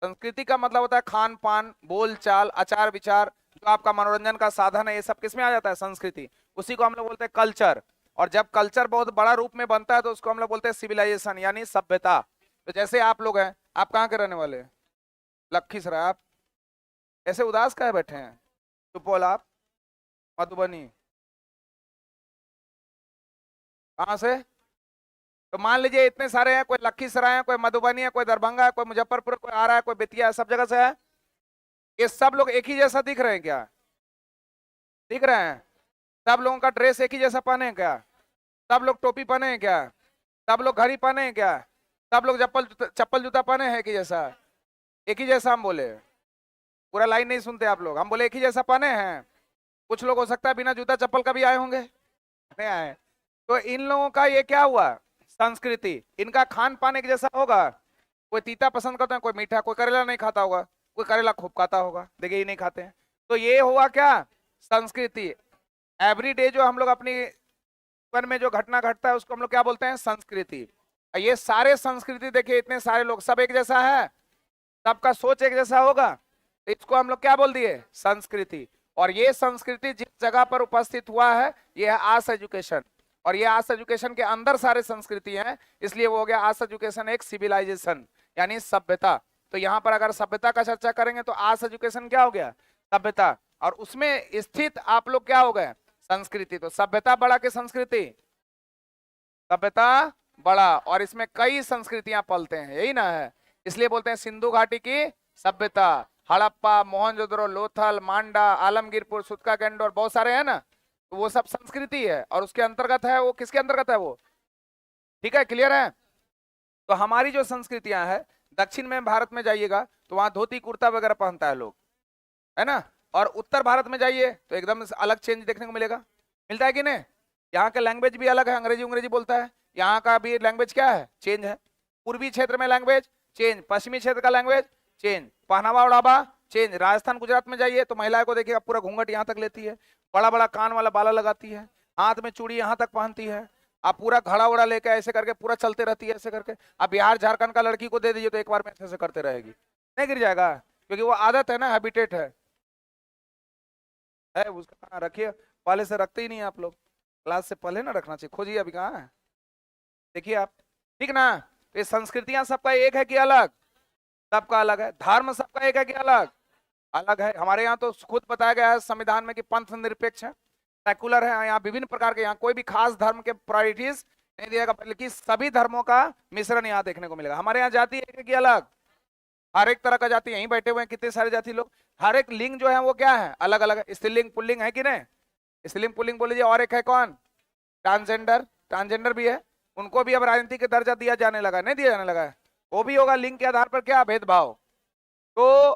संस्कृति का मतलब होता है खान पान, बोल चाल, आचार विचार, जो आपका मनोरंजन का साधन है, ये सब किसमें आ जाता है, संस्कृति। उसी को हम लोग बोलते हैं कल्चर। और जब कल्चर बहुत बड़ा रूप में बनता है तो उसको हम लोग बोलते हैं सिविलाइजेशन, यानी सभ्यता। तो जैसे आप लोग हैं, आप कहाँ के रहने वाले, लखीसराय। आप ऐसे उदास काहे बैठे हैं, सुपौल, आप मधुबनी, कहाँ से। तो मान लीजिए इतने सारे हैं, कोई लखीसराय है, कोई मधुबनी है, कोई दरभंगा है, कोई मुजफ्फरपुर, कोई आ रहा है, कोई बेतिया है, सब जगह से है। ये सब लोग एक ही जैसा दिख रहे हैं क्या, दिख रहे हैं। सब लोगों का ड्रेस एक ही जैसा पहने हैं क्या, सब लोग टोपी पहने हैं क्या, सब लोग घड़ी पहने हैं क्या, सब लोग चप्पल जूता पहने हैं एक ही जैसा, एक ही जैसा। हम बोले पूरा लाइन नहीं सुनते आप लोग, हम बोले एक ही जैसा पहने हैं। कुछ लोग हो सकता है बिना जूता चप्पल का भी आए होंगे, नहीं आए। तो इन लोगों का ये क्या हुआ, संस्कृति। इनका खान पान एक जैसा होगा, कोई तीता पसंद करता है, कोई मीठा, कोई करेला नहीं खाता होगा, कोई करेला खूब खाता होगा, देखिए ये नहीं खाते हैं। तो ये हुआ क्या, संस्कृति। एवरी डे जो हम लोग अपनी जीवन में जो घटना घटता है उसको हम लोग क्या बोलते हैं, संस्कृति। ये सारे संस्कृति देखिए, इतने सारे लोग सब एक जैसा है, सबका सोच एक जैसा होगा, तो इसको हम लोग क्या बोल दिए, संस्कृति। और ये संस्कृति जिस जगह पर उपस्थित हुआ है ये है आर्ट्स एजुकेशन। और ये आर्ट्स एजुकेशन के अंदर सारे संस्कृति हैं, इसलिए वो हो गया आर्ट्स एजुकेशन एक सिविलाइजेशन, यानी सभ्यता। तो यहाँ पर अगर सभ्यता का चर्चा करेंगे तो आर्ट्स एजुकेशन क्या हो गया, सभ्यता। और उसमें स्थित आप लोग क्या हो गए, संस्कृति। तो सभ्यता बड़ा कि संस्कृति? सभ्यता बड़ा, और इसमें कई संस्कृतियां पलते हैं, यही ना है, इसलिए बोलते हैं सिंधु घाटी की सभ्यता। हड़प्पा, मोहनजोदड़ो, लोथल, मांडा, आलमगीरपुर, सुतका कैंडोर, बहुत सारे हैं ना, तो वो सब संस्कृति है और उसके अंतर्गत है। वो किसके अंतर्गत है वो? ठीक है, क्लियर है? तो हमारी जो संस्कृतियां हैं, दक्षिण में भारत में जाइएगा तो वहां धोती कुर्ता वगैरह पहनता है लोग, है ना, और उत्तर भारत में जाइए तो एकदम अलग चेंज देखने को मिलेगा। मिलता है कि नहीं? यहाँ का लैंग्वेज भी अलग है, अंग्रेजी बोलता है, यहाँ का भी लैंग्वेज क्या है, चेंज है। पूर्वी क्षेत्र में लैंग्वेज चेंज, पश्चिमी क्षेत्र का लैंग्वेज चेंज, पहनावा ओढ़ावा चेंज। राजस्थान गुजरात में जाइए तो महिलाएं को देखिएगा पूरा घूंघट यहाँ तक लेती है, बड़ा बड़ा कान वाला बाला लगाती है, हाथ में चूड़ी यहाँ तक पहनती है, अब पूरा घड़ा उड़ा लेके ऐसे करके पूरा चलते रहती है ऐसे करके। अब बिहार झारखंड का लड़की को दे दीजिए तो एक बार में ऐसे करते रहेगी, नहीं गिर जाएगा, क्योंकि वो आदत है ना, हैबिटेट है उसका। कहाँ रखिए, पहले से रखते ही नहीं आप लोग, क्लास से पहले ना रखना चाहिए, खोजिए अभी कहाँ है, देखिए आप, ठीक ना। तो ये संस्कृतियां सबका एक है कि अलग? सबका अलग है। धर्म सबका एक है कि अलग? अलग है। हमारे यहाँ तो खुद बताया गया है संविधान में कि पंथ निरपेक्ष है, सेकुलर है, यहाँ विभिन्न प्रकार के, यहाँ कोई भी खास धर्म के प्रायोरिटीज नहीं दिया गया, बल्कि सभी धर्मों का मिश्रण यहाँ देखने को मिलेगा। हमारे यहाँ जाति एक है कि अलग? हर एक तरह का जाति, यहीं बैठे हुए हैं कितने सारे जाति लोग, हर एक लिंग जो है वो क्या है, अलग अलग है। स्त्रीलिंग पुल्लिंग है कि नहीं? स्त्रीलिंग पुल्लिंग बोल लीजिए। और एक है कौन? ट्रांसजेंडर, ट्रांसजेंडर भी है, उनको भी अब राजनीति के दर्जा दिया जाने लगा, नहीं दिया जाने लगा है, वो भी होगा। लिंग के आधार पर क्या भेदभाव? तो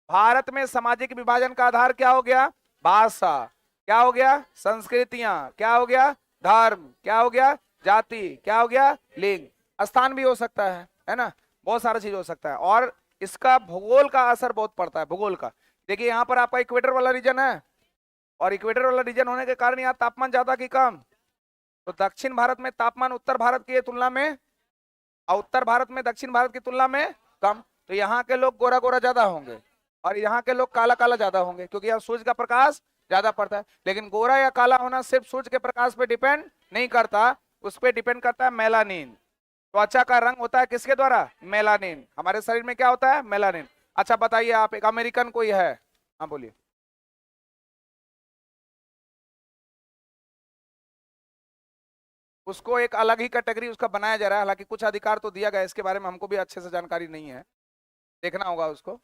भारत में सामाजिक विभाजन का आधार क्या हो गया? भाषा, क्या हो गया? संस्कृतियां, क्या हो गया? धर्म, क्या हो गया? जाति, क्या हो गया? लिंग। स्थान भी हो सकता है ना, बहुत सारा चीज हो सकता है। और इसका भूगोल का असर बहुत पड़ता है, भूगोल का। देखिए यहाँ पर आपका इक्वेटर वाला रीजन है, और इक्वेटर वाला रीजन होने के कारण यहाँ तापमान ज्यादा कि कम? तो दक्षिण भारत में तापमान उत्तर भारत की तुलना में, और उत्तर भारत में दक्षिण भारत की तुलना में कम। तो यहाँ के लोग गोरा गोरा ज्यादा होंगे और यहाँ के लोग काला काला ज्यादा होंगे, क्योंकि यहाँ सूर्य का प्रकाश ज्यादा पड़ता है। लेकिन गोरा या काला होना सिर्फ सूर्य के प्रकाश पे डिपेंड नहीं करता, उस पर डिपेंड करता है मेलानिन। त्वचा का रंग होता है किसके द्वारा? मेलानिन। हमारे शरीर में क्या होता है? मेलानिन। अच्छा बताइए आप, एक अमेरिकन कोई है, हाँ बोलिए। उसको एक अलग ही कैटेगरी उसका बनाया जा रहा है, हालांकि कुछ अधिकार तो दिया गया, इसके बारे में हमको भी अच्छे से जानकारी नहीं है, देखना होगा उसको,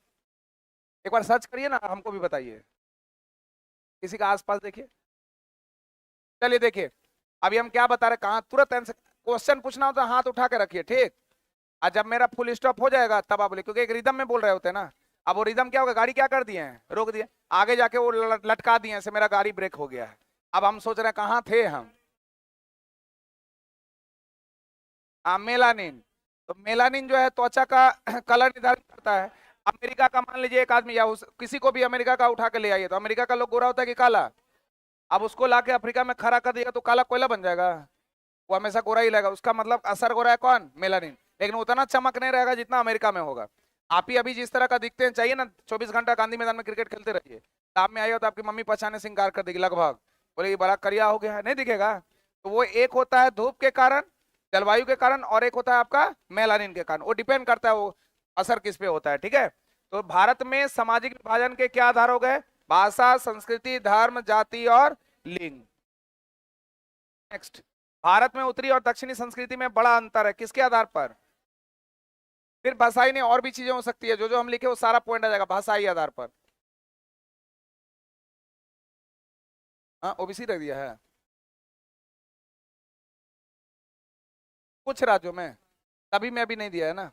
एक बार सर्च करिए ना, हमको भी बताइए, किसी का आसपास देखिए। चलिए देखिए, अभी हम क्या बता रहे, कहाँ तुरंत आंसर, क्वेश्चन पूछना हो तो हाथ उठा के रखिए, ठीक। और जब मेरा फुल स्टॉप हो जाएगा तब आप बोले, क्योंकि एक रिदम में बोल रहे होते हैं ना। अब वो रिदम क्या होगा, गाड़ी क्या कर दिए हैं, रोक दिए, आगे जाके वो लटका दिए ऐसे, मेरा गाड़ी ब्रेक हो गया है। अब हम सोच रहे हैं कहाँ थे हम, मेलानिन। तो मेलानिन जो है त्वचा का कलर निर्धारित करता है। अमेरिका का मान लीजिए एक आदमी, या किसी को भी अमेरिका का उठा के ले आइए, तो अमेरिका का लोग गोरा होता है कि काला? अब उसको लाके अफ्रीका में खड़ा कर दिया तो काला कोयला बन जाएगा, वो हमेशा गोरा ही लगेगा। उसका मतलब असर गोरा है कौन? मेलानिन। लेकिन उतना चमक नहीं रहेगा जितना अमेरिका में होगा। आप ही अभी जिस तरह का दिखते हैं, चाहिए ना 24 घंटा गांधी मैदान में क्रिकेट खेलते रहिए, शाम में आइए तो आपकी मम्मी पहचाने से इंकार कर देगी लगभग, बोले ये बड़ा करिया हो गया है, नहीं दिखेगा। तो वो एक होता है धूप के कारण, जलवायु के कारण, और एक होता है आपका मेलानिन के कारण। वो डिपेंड करता है वो असर किस पे होता है, ठीक है। तो भारत में सामाजिक विभाजन के क्या आधार हो गए? भाषा, संस्कृति, धर्म, जाति और लिंग। नेक्स्ट, भारत में उत्तरी और दक्षिणी संस्कृति में बड़ा अंतर है, किसके आधार पर? फिर भाषाई नहीं, और भी चीजें हो सकती है, जो जो हम लिखे वो सारा पॉइंट आ जाएगा भाषाई आधार पर। हाँ ओबीसी रख दिया है कुछ राज्यों में, तभी में अभी नहीं दिया है ना।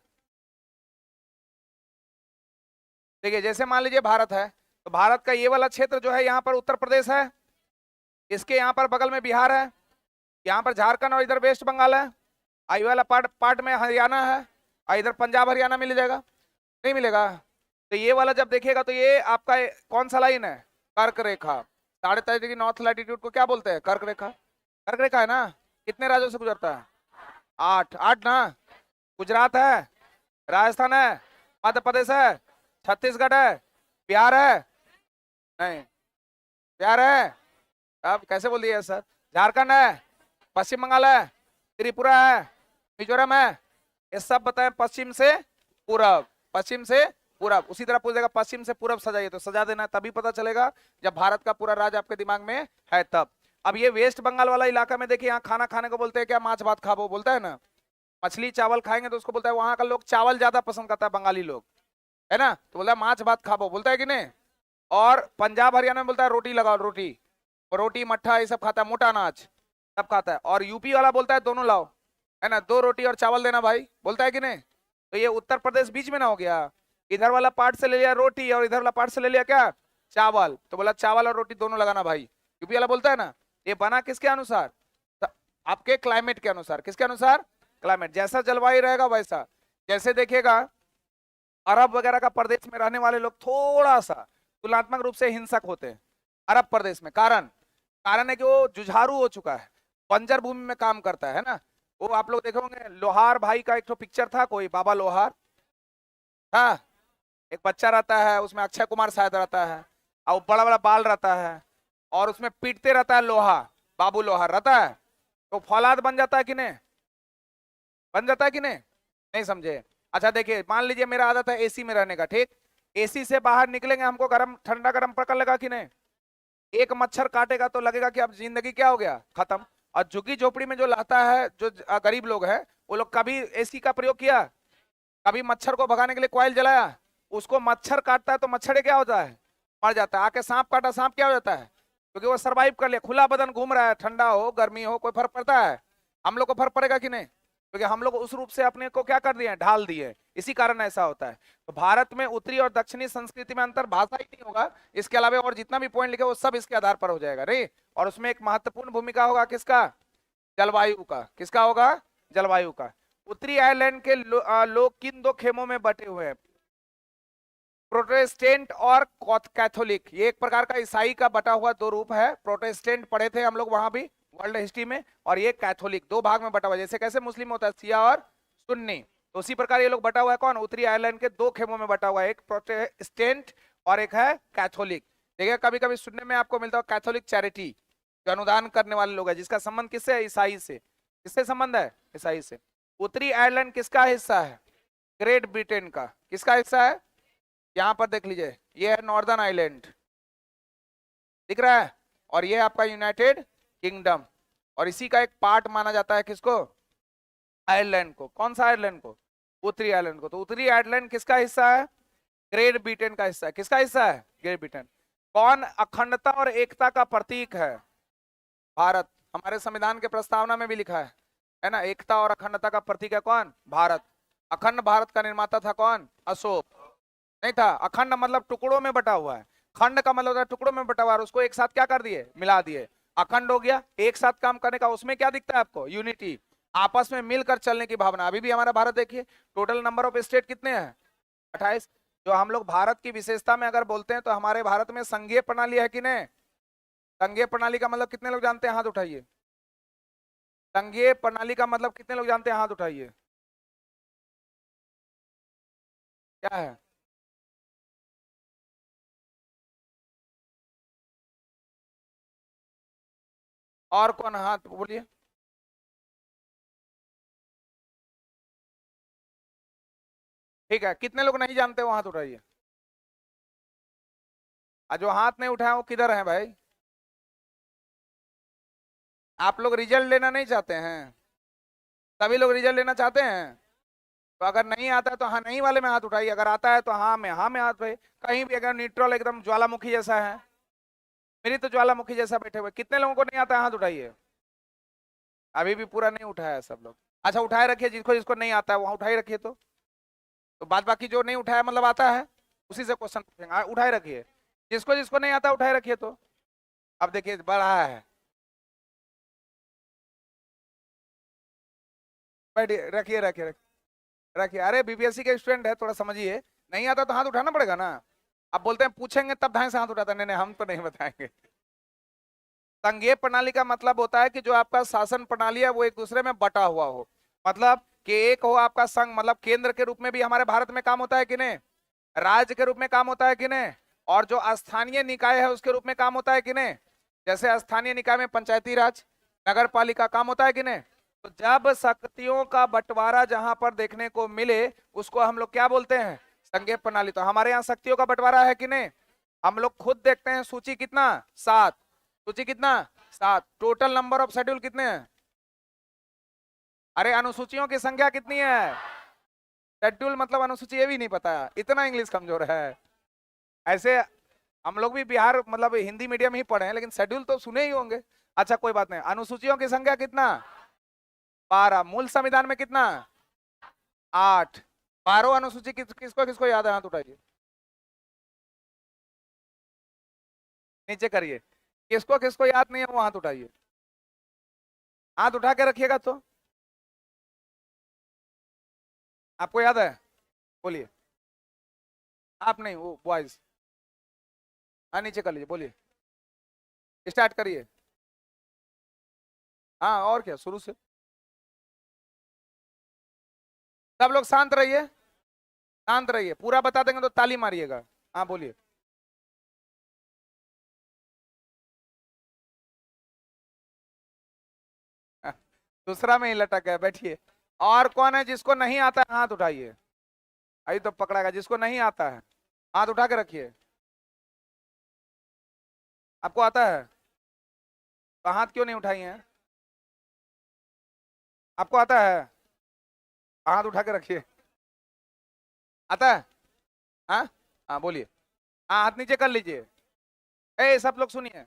देखिए जैसे मान लीजिए भारत है, तो भारत का ये वाला क्षेत्र जो है, यहाँ पर उत्तर प्रदेश है, इसके यहाँ पर बगल में बिहार है, यहाँ पर झारखंड और इधर वेस्ट बंगाल है, आई वाला पार्ट में हरियाणा है, और इधर पंजाब हरियाणा मिल जाएगा, नहीं मिलेगा। तो ये वाला जब देखिएगा तो ये आपका कौन सा लाइन है? कर्क रेखा। 3.5 डिग्री नॉर्थ लैटिट्यूड को क्या बोलते हैं? कर्क रेखा। कर्क रेखा है ना, कितने राज्यों से गुजरता है? 8 8 ना। गुजरात है, राजस्थान है, मध्य प्रदेश है, छत्तीसगढ़ है, बिहार है, नहीं बिहार है, अब कैसे बोल दिया सर, झारखंड है, पश्चिम बंगाल है, त्रिपुरा है, मिजोरम है, ये सब बताएं पश्चिम से पूरब, पश्चिम से पूरब। उसी तरह पूछेगा पश्चिम से पूरब सजाइए, तो सजा देना, तभी पता चलेगा जब भारत का पूरा राज्य आपके दिमाग में है तब। अब ये वेस्ट बंगाल वाला इलाका में देखिए, यहाँ खाना खाने को बोलते हैं क्या, माछ भात खाबो बोलता है ना, मछली चावल खाएंगे तो उसको बोलता है, वहां का लोग चावल ज्यादा पसंद करता है बंगाली लोग, है ना, तो बोलता है माछ भात खाबो बोलता है कि नहीं। और पंजाब हरियाणा में बोलता है रोटी लगाओ, रोटी, रोटी मट्ठा ये सब खाता है, मोटा अनाज सब खाता है। और यूपी वाला बोलता है दोनों लाओ, है ना, 2 रोटी और चावल देना भाई, बोलता है कि नहीं। तो ये उत्तर प्रदेश बीच में ना हो गया, इधर वाला पार्ट से ले लिया रोटी और इधर वाला पार्ट से ले लिया क्या, चावल, तो बोला चावल और रोटी दोनों लगाना भाई, यूपी वाला बोलता है ना। ये बना किसके अनुसार, आपके क्लाइमेट के अनुसार, किसके अनुसार, क्लाइमेट, जैसा जलवायु रहेगा वैसा। जैसे देखिएगा अरब वगैरह का प्रदेश में रहने वाले लोग थोड़ा सा तुलनात्मक रूप से हिंसक होते हैं अरब प्रदेश में, कारण है कि वो जुझारू हो चुका है, बंजर भूमि में काम करता है ना। वो आप लोग देखे होंगे, लोहार भाई का एक तो पिक्चर था, कोई बाबा लोहार, हाँ, एक बच्चा रहता है उसमें, अक्षय कुमार शायद रहता है, और बड़ा बड़ा बाल रहता है और उसमें पीटते रहता है लोहा, बाबू लोहार रहता है, तो फौलाद बन जाता है कि नहीं, बन जाता है कि नहीं, नहीं समझे। अच्छा देखिए, मान लीजिए मेरा आदत है एसी में रहने का, ठीक, एसी से बाहर निकलेंगे हमको गरम ठंडा गरम पकड़ लगा कि नहीं, एक मच्छर काटेगा तो लगेगा कि अब जिंदगी क्या हो गया, खत्म। और झुग्गी झोपड़ी में जो रहता है, जो गरीब लोग हैं, वो लोग कभी एसी का प्रयोग किया, कभी मच्छर को भगाने के लिए कॉइल जलाया, उसको मच्छर काटता है तो मच्छर क्या होता है, मर जाता है। आके सांप काटा, सांप क्या हो जाता है, क्योंकि वो सरवाइव कर लिया, खुला बदन घूम रहा है, ठंडा हो गर्मी हो कोई फर्क पड़ता है, हम लोग को फर्क पड़ेगा कि नहीं, क्योंकि हम लोग उस रूप से अपने को क्या कर दिए, ढाल दिए, इसी कारण ऐसा होता है। तो भारत में उत्तरी और दक्षिणी संस्कृति में अंतर भाषा ही नहीं होगा, इसके अलावा और जितना भी पॉइंट लिखे वो सब इसके आधार पर हो जाएगा रे। और उसमें एक महत्वपूर्ण भूमिका होगा किसका, जलवायु का, किसका होगा, जलवायु का। उत्तरी आयरलैंड के लोग किन 2 खेमों में बटे हुए हैं, प्रोटेस्टेंट और कैथोलिक, ये एक प्रकार का ईसाई का बटा हुआ 2 रूप है। प्रोटेस्टेंट पढ़े थे हम लोग वहां भी वर्ल्ड हिस्ट्री में, और ये कैथोलिक, 2 भाग में बटा हुआ, जैसे कैसे मुस्लिम होता है शिया और सुन्नी, तो उसी प्रकार ये लोग बटा हुआ है। कौन, उत्तरी आयरलैंड के 2 खेमों में बटा हुआ है, एक प्रोटेस्टेंट और एक है कैथोलिक। देखिए कभी कभी सुनने में आपको मिलता है कैथोलिक चैरिटी, जो अनुदान करने वाले लोग हैं, जिसका संबंध किससे है, ईसाई से, किससे संबंध है, ईसाई से। उत्तरी आयरलैंड किसका हिस्सा है, ग्रेट ब्रिटेन का, किसका हिस्सा है, यहां पर देख लीजिए, ये है नॉर्दर्न आइलैंड, दिख रहा है, और ये आपका यूनाइटेड किंगडम, और इसी का एक पार्ट माना जाता है किसको, आयरलैंड को। कौन सा आयरलैंड को, उत्तरी आयरलैंड को। तो उत्तरी आयरलैंड किसका हिस्सा है, ग्रेट ब्रिटेन का हिस्सा है। किसका हिस्सा है, ग्रेट ब्रिटेन। कौन अखंडता और एकता का प्रतीक है, भारत, हमारे संविधान के प्रस्तावना में भी लिखा है ना, एकता और अखंडता का प्रतीक है कौन, भारत। अखंड भारत का निर्माता था कौन, अशोक, नहीं था। अखंड मतलब टुकड़ों में बटा हुआ है, खंड का मतलब होता है टुकड़ों में बटा हुआ है, उसको एक साथ क्या कर दिए, मिला दिए, अखंड हो गया, एक साथ काम करने का। उसमें क्या दिखता है आपको, यूनिटी, आपस में मिलकर चलने की भावना। अभी भी हमारा भारत देखिए, टोटल नंबर ऑफ स्टेट कितने हैं, 28। जो हम लोग भारत की विशेषता में अगर बोलते हैं तो हमारे भारत में संघीय प्रणाली है कि नहीं, संघीय प्रणाली का मतलब कितने लोग जानते हैं, हाथ उठाइए। संघीय प्रणाली का मतलब कितने लोग जानते हैं, हाथ उठाइए। क्या है, और कौन, हाथ बोलिए। ठीक है, कितने लोग नहीं जानते वो हाथ उठाइए। जो हाथ नहीं उठाए वो किधर है भाई, आप लोग रिजल्ट लेना नहीं चाहते हैं, सभी लोग रिजल्ट लेना चाहते हैं। तो अगर नहीं आता है तो हाँ नहीं वाले में हाथ उठाइए, अगर आता है तो हाँ में हाथ भाई। कहीं भी अगर न्यूट्रल एकदम ज्वालामुखी जैसा है, मेरी तो ज्वालामुखी जैसा बैठे हुए, कितने लोगों को नहीं आता है, हाथ उठाइए। अभी भी पूरा नहीं उठाया है सब लोग। अच्छा उठाए रखिए, जिसको जिसको नहीं आता है वहां उठाए रखिए। तो बाद बाकी जो नहीं उठाया मतलब आता है, उसी से क्वेश्चन पूछेंगे, उठाए रखिए, जिसको जिसको नहीं आता उठाए रखिए। तो अब देखिए बढ़ा है, बैठिए, रखिए रखिए रखिए। अरे बीपीएससी के स्टूडेंट है, थोड़ा समझिए, नहीं आता तो हाथ उठाना पड़ेगा ना। अब बोलते हैं पूछेंगे तब धाए से हाथ उठाता, नहीं नहीं हम तो नहीं बताएंगे। संघीय प्रणाली का मतलब होता है कि जो आपका शासन प्रणाली है वो एक दूसरे में बटा हुआ हो, मतलब कि एक हो आपका संघ, मतलब केंद्र के रूप में भी हमारे भारत में काम होता है कि नहीं, राज्य के रूप में काम होता है कि नहीं, और जो स्थानीय निकाय है उसके रूप में काम होता है कि नहीं। जैसे स्थानीय निकाय में पंचायती राज, नगर पालिका काम होता है कि नहीं। तो जब शक्तियों का बंटवारा जहां पर देखने को मिले उसको हम लोग क्या बोलते हैं, संघीय प्रणाली। तो हमारे यहाँ शक्तियों का बंटवारा है कि नहीं, हम लोग खुद देखते हैं सूची कितना, 7, सूची कितना 7। टोटल नंबर ऑफ शेड्यूल कितने हैं? अरे अनुसूचियों की संख्या कितनी है? शेड्यूल मतलब अनुसूची, ये भी नहीं पता, इतना इंग्लिश कमजोर है। ऐसे हम लोग भी बिहार मतलब हिंदी मीडियम ही पढ़े हैं, लेकिन शेड्यूल तो सुने ही होंगे। अच्छा कोई बात नहीं। अनुसूचियों की संख्या कितना? 12। मूल संविधान में कितना? 8। 12 अनुसूची किसको किसको याद है? हाथ उठाइए, नीचे करिए। किसको किसको याद नहीं है वो हाथ उठाइए। हाथ उठा के रखिएगा तो आपको याद है, बोलिए। आप नहीं, वो बॉयज। हाँ नीचे कर लीजिए, बोलिए, स्टार्ट करिए। हाँ और क्या, शुरू से। सब लोग शांत रहिए, शांत रहिए। पूरा बता देंगे तो ताली मारिएगा। हाँ बोलिए। दूसरा में ही लटक है, बैठिए। और कौन है जिसको नहीं आता है हाथ उठाइए। अभी तो पकड़ागा जिसको नहीं आता है, हाथ उठा के रखिए। आपको आता है तो हाथ क्यों नहीं उठाई हैं? आपको आता है, हाथ उठा के रखिए। आता है? हाँ हाँ बोलिए। हाँ हाथ नीचे कर लीजिए। ए सब लोग सुनिए।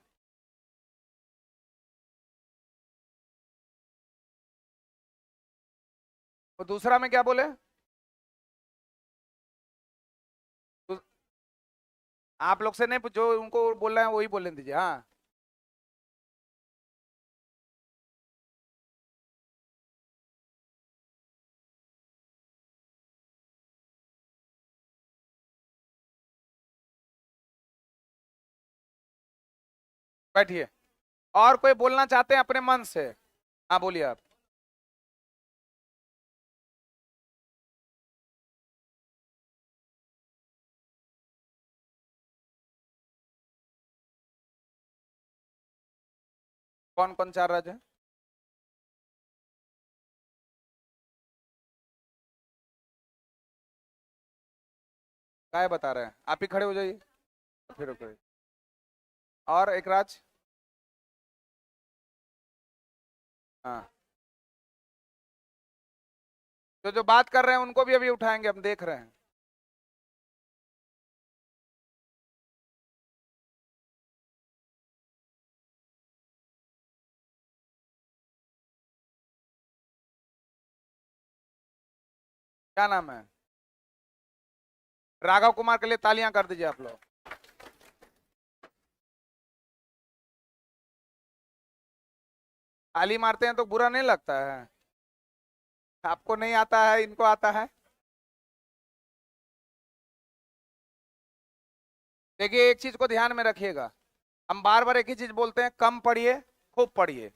वो दूसरा में क्या बोले? दू- आप लोग से नहीं, जो उनको बोल रहे हैं वही बोलने दीजिए। हाँ बैठिए। और कोई बोलना चाहते हैं अपने मन से? हाँ बोलिए आप। कौन कौन चार राज्य हैं? काय बता रहे हैं? आप ही खड़े हो जाइए फिर। ओके। और एक राज। हाँ तो जो बात कर रहे हैं उनको भी अभी उठाएंगे, हम देख रहे हैं। क्या नाम है? राघव कुमार के लिए तालियां कर दीजिए आप लोग। ताली मारते हैं तो बुरा नहीं लगता है? आपको नहीं आता है, इनको आता है। देखिए एक चीज को ध्यान में रखिएगा, हम बार बार एक ही चीज बोलते हैं, कम पढ़िए खूब पढ़िए।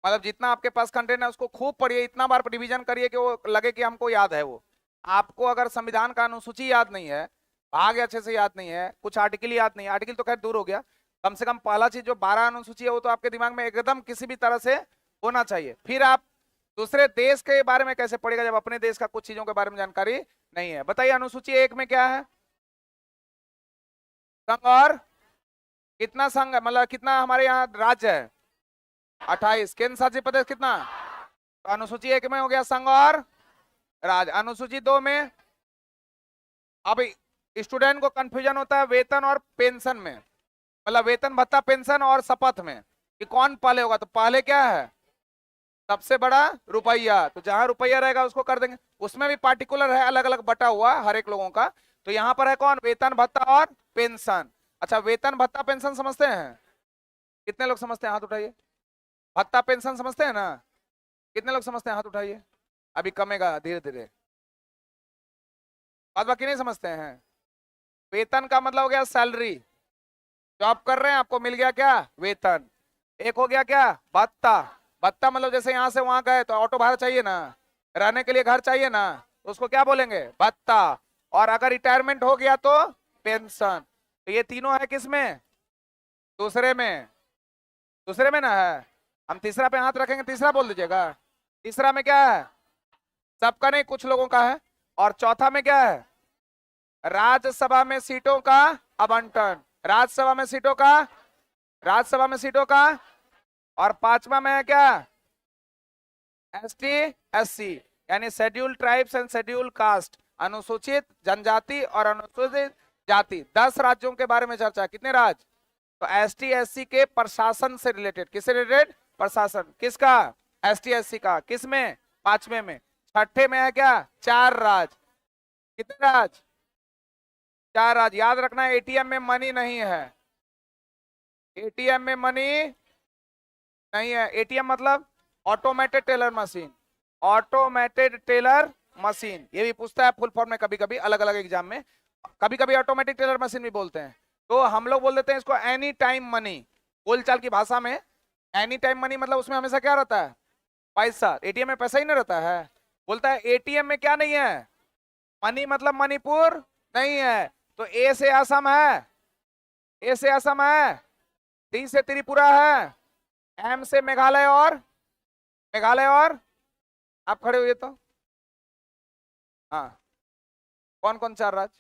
मतलब जितना आपके पास कंटेंट है उसको खूब पढ़िए, इतना बार रिवीजन करिए कि वो लगे कि हमको याद है वो। आपको अगर संविधान का अनुसूची याद नहीं है, भाग अच्छे से याद नहीं है, कुछ आर्टिकल याद नहीं है, आर्टिकल तो खैर दूर हो गया, कम से कम पहला चीज जो 12 अनुसूची है वो तो आपके दिमाग में एकदम किसी भी तरह से होना चाहिए। फिर आप दूसरे देश के बारे में कैसे पढ़ेगा जब अपने देश का कुछ चीजों के बारे में जानकारी नहीं है? बताइए अनुसूची 1 में क्या है? संघ और कितना संघ है, मतलब कितना हमारे यहाँ राज्य है? 28। केंद्र शासित प्रदेश कितना? तो अनुसूची 1 में हो गया संघ और राज्य। अनुसूची 2 में अब स्टूडेंट को कंफ्यूजन होता है वेतन और पेंशन में, मतलब वेतन भत्ता पेंशन और शपथ में कि कौन पहले होगा। तो पहले क्या है? सबसे बड़ा रुपया। तो जहां रुपया रहेगा उसको कर देंगे। उसमें भी पार्टिकुलर है, अलग अलग बटा हुआ हर एक लोगों का। तो यहाँ पर है कौन? वेतन भत्ता और पेंशन। अच्छा वेतन भत्ता पेंशन समझते हैं? कितने लोग समझते हैं? हाथ उठाइए। भत्ता पेंशन समझते हैं ना? कितने लोग समझते हैं? हाथ उठाइए। अभी कमेगा धीरे धीरे। बात बाकी नहीं समझते हैं? वेतन का मतलब हो गया सैलरी, जॉब कर रहे हैं आपको मिल गया क्या? वेतन। एक हो गया क्या? भत्ता। भत्ता मतलब जैसे यहां से वहां गए तो ऑटो भाड़ा चाहिए ना, रहने के लिए घर चाहिए ना, तो उसको क्या बोलेंगे? भत्ता। और अगर रिटायरमेंट हो गया तो पेंशन। तो ये तीनों है किसमें? दूसरे में। दूसरे में ना है। हम तीसरा पे हाथ रखेंगे, तीसरा बोल दीजिएगा। तीसरा में क्या है? सबका नहीं, कुछ लोगों का है। और चौथा में क्या है? राज्यसभा में सीटों का आवंटन। राज्यसभा में सीटों का राज्यसभा में सीटों का, और पांचवा में है क्या, एसटी एससी यानी scheduled tribes and scheduled caste, अनुसूचित जनजाति और अनुसूचित जाति। 10 राज्यों के बारे में चर्चा। कितने राज्य? तो एसटी एससी के प्रशासन से रिलेटेड, किससे रिलेटेड? प्रशासन। किसका? एसटी एससी का। किस में? 5वें में। 6ठे में है क्या? 4 राज्य। कितने राज्य? 4 राज्य। याद रखना एटीएम में मनी नहीं है, एटीएम में मनी नहीं है। एटीएम मतलब automated teller machine, automated teller machine, ये भी पूछता है फुल फॉर्म में कभी कभी अलग अलग एग्जाम में। कभी कभी ऑटोमेटिक टेलर मशीन भी बोलते हैं, तो हम लोग बोल देते हैं इसको एनी टाइम मनी। बोलचाल की भाषा में एनी टाइम मनी मतलब उसमें हमेशा क्या रहता है? पैसा। एटीएम में पैसा ही नहीं रहता है। बोलता है एटीएम में क्या नहीं है? मनी मतलब मणिपुर नहीं है। तो ए से असम है, ए से असम है, टी से त्रिपुरा है, एम से मेघालय और आप खड़े हुए तो हाँ, कौन कौन 4 राज्य?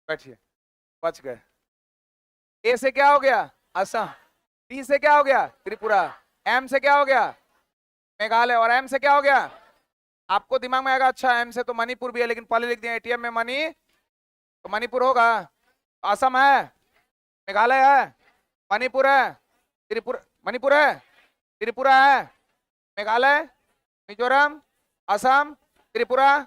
बैठिए, बच गए। ए से क्या हो गया? असम। टी से क्या हो गया? त्रिपुरा। एम से क्या हो गया? मेघालय। और एम से क्या हो गया? आपको दिमाग में आएगा अच्छा एम से तो मणिपुर भी है, लेकिन पहले लिख दिया एटीएम में मनी, तो मणिपुर होगा। असम है, मेघालय है, मणिपुर है, मणिपुर है, त्रिपुरा है, मेघालय, मिजोरम, असम, त्रिपुरा,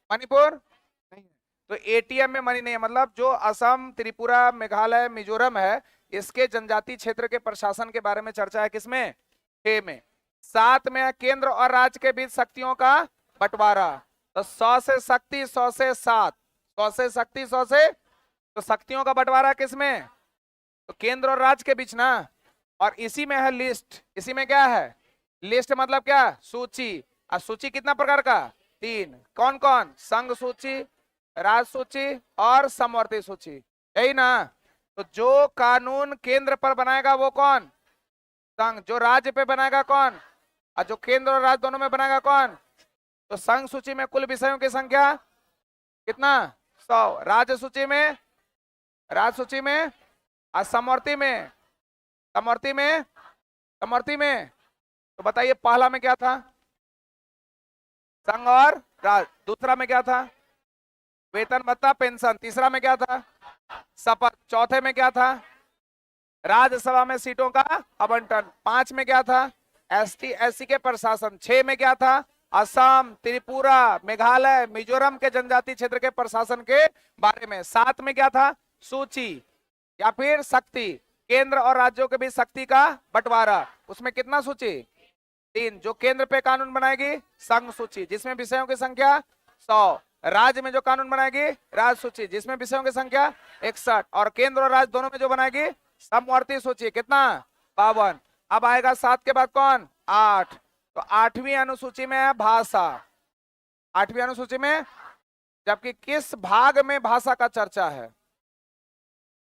मणिपुर नहीं है। तो एटीएम में मनी नहीं है, मतलब जो असम, त्रिपुरा, मेघालय, मिजोरम है, इसके जनजाति क्षेत्र के प्रशासन के बारे में चर्चा है। किसमें? 6 में। 7 में है केंद्र और राज्य के बीच शक्तियों का बंटवारा। तो 100 से शक्ति, 100 से 7, 100 से शक्ति, 100 से, तो शक्तियों का बंटवारा किसमें? तो केंद्र और राज्य के बीच ना। और इसी में है लिस्ट। इसी में क्या है? लिस्ट मतलब क्या? सूची। और सूची कितना प्रकार का? 3। कौन कौन? संघ सूची, राज्य सूची और समवर्ती सूची, यही ना। तो जो कानून केंद्र पर बनाएगा वो कौन? संघ। जो राज्य पे बनाएगा कौन? और जो केंद्र और राज्य दोनों में बनाएगा कौन? तो संघ सूची में कुल विषयों की संख्या कितना? 100। राज्य सूची में, और समवर्ती में, तो बताइए पहला में क्या था? संघ और राज्य। दूसरा में क्या था? वेतन भत्ता पेंशन। तीसरा में क्या था? शपथ। चौथे में क्या था? राज्यसभा में सीटों का आवंटन। 5 में क्या था? एसटी एससी के प्रशासन। 6 में क्या था? असम, त्रिपुरा, मेघालय, मिजोरम के जनजाति क्षेत्र के प्रशासन के बारे में। 7 में क्या था? सूची या फिर शक्ति, केंद्र और राज्यों के बीच शक्ति का बंटवारा। उसमें कितना सूची? 3। जो केंद्र पे कानून बनाएगी संघ सूची, जिसमें विषयों की संख्या 100। राज्य में जो कानून बनाएगी राज्य सूची, जिसमें विषयों की संख्या 61। और केंद्र और राज्य दोनों में जो बनाएगी समवर्ती सूची। कितना? 52। अब आएगा 7 के बाद कौन? 8। तो 8वीं अनुसूची में है भाषा। 8वीं अनुसूची में, जबकि किस भाग में भाषा का चर्चा है?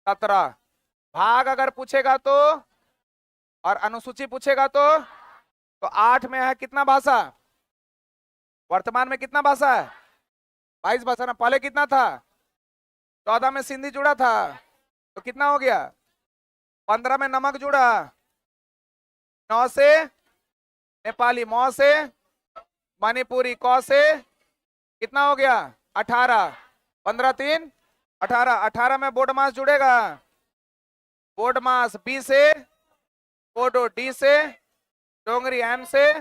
17। भाग अगर पूछेगा तो, और अनुसूची पूछेगा तो 8 में है कितना भाषा? वर्तमान में कितना भाषा है? 22 भाषा ना। पहले कितना था? 14 में सिंधी जुड़ा था, तो कितना हो गया? 15 में नमक जुड़ा, 9 से नेपाली, मौ से मणिपुरी, कौ से कितना हो गया? 18। 15 3 18। 18 में बोडमास जुड़ेगा, बोडमास। बी से बोडो, डी से डोंगरी, एम से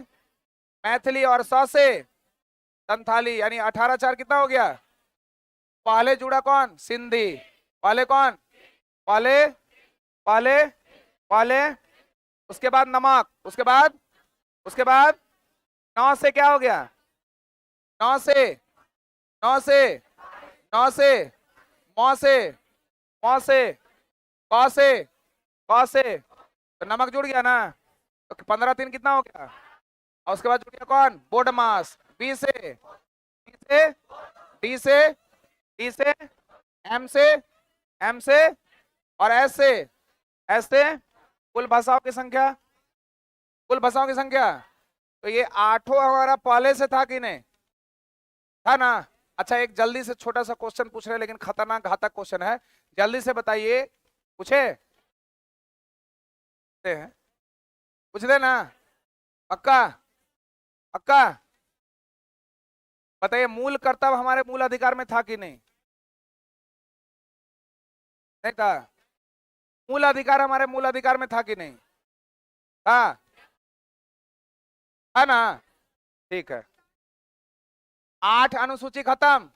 मैथिली और सौ से संथाली। यानी 18 4 कितना हो गया? पहले जुड़ा कौन? सिंधी। पहले कौन? पहले उसके बाद नमक, उसके बाद 9 से क्या हो गया? 9 से मौ से, कौ से, तो नमक जुड़ गया ना। तो 15 3 कितना हो गया? और उसके बाद जुड़ गया कौन? बोडमास। बी से, डी से, एम से और एस से कुल भाषाओं की संख्या, तो ये 8 हमारा पहले से था कि नहीं? था ना। अच्छा, एक जल्दी से छोटा सा क्वेश्चन पूछ रहे हैं, लेकिन खतरनाक घातक क्वेश्चन है, जल्दी से बताइए। पूछे हैं, पूछ देना, पक्का पक्का। बताइए, मूल कर्तव्य हमारे मूल अधिकार में था कि नहीं? नहीं था। मूल अधिकार हमारे मूल अधिकार में था कि नहीं? था, था ना? ठीक है, 8 अनुसूची खत्म।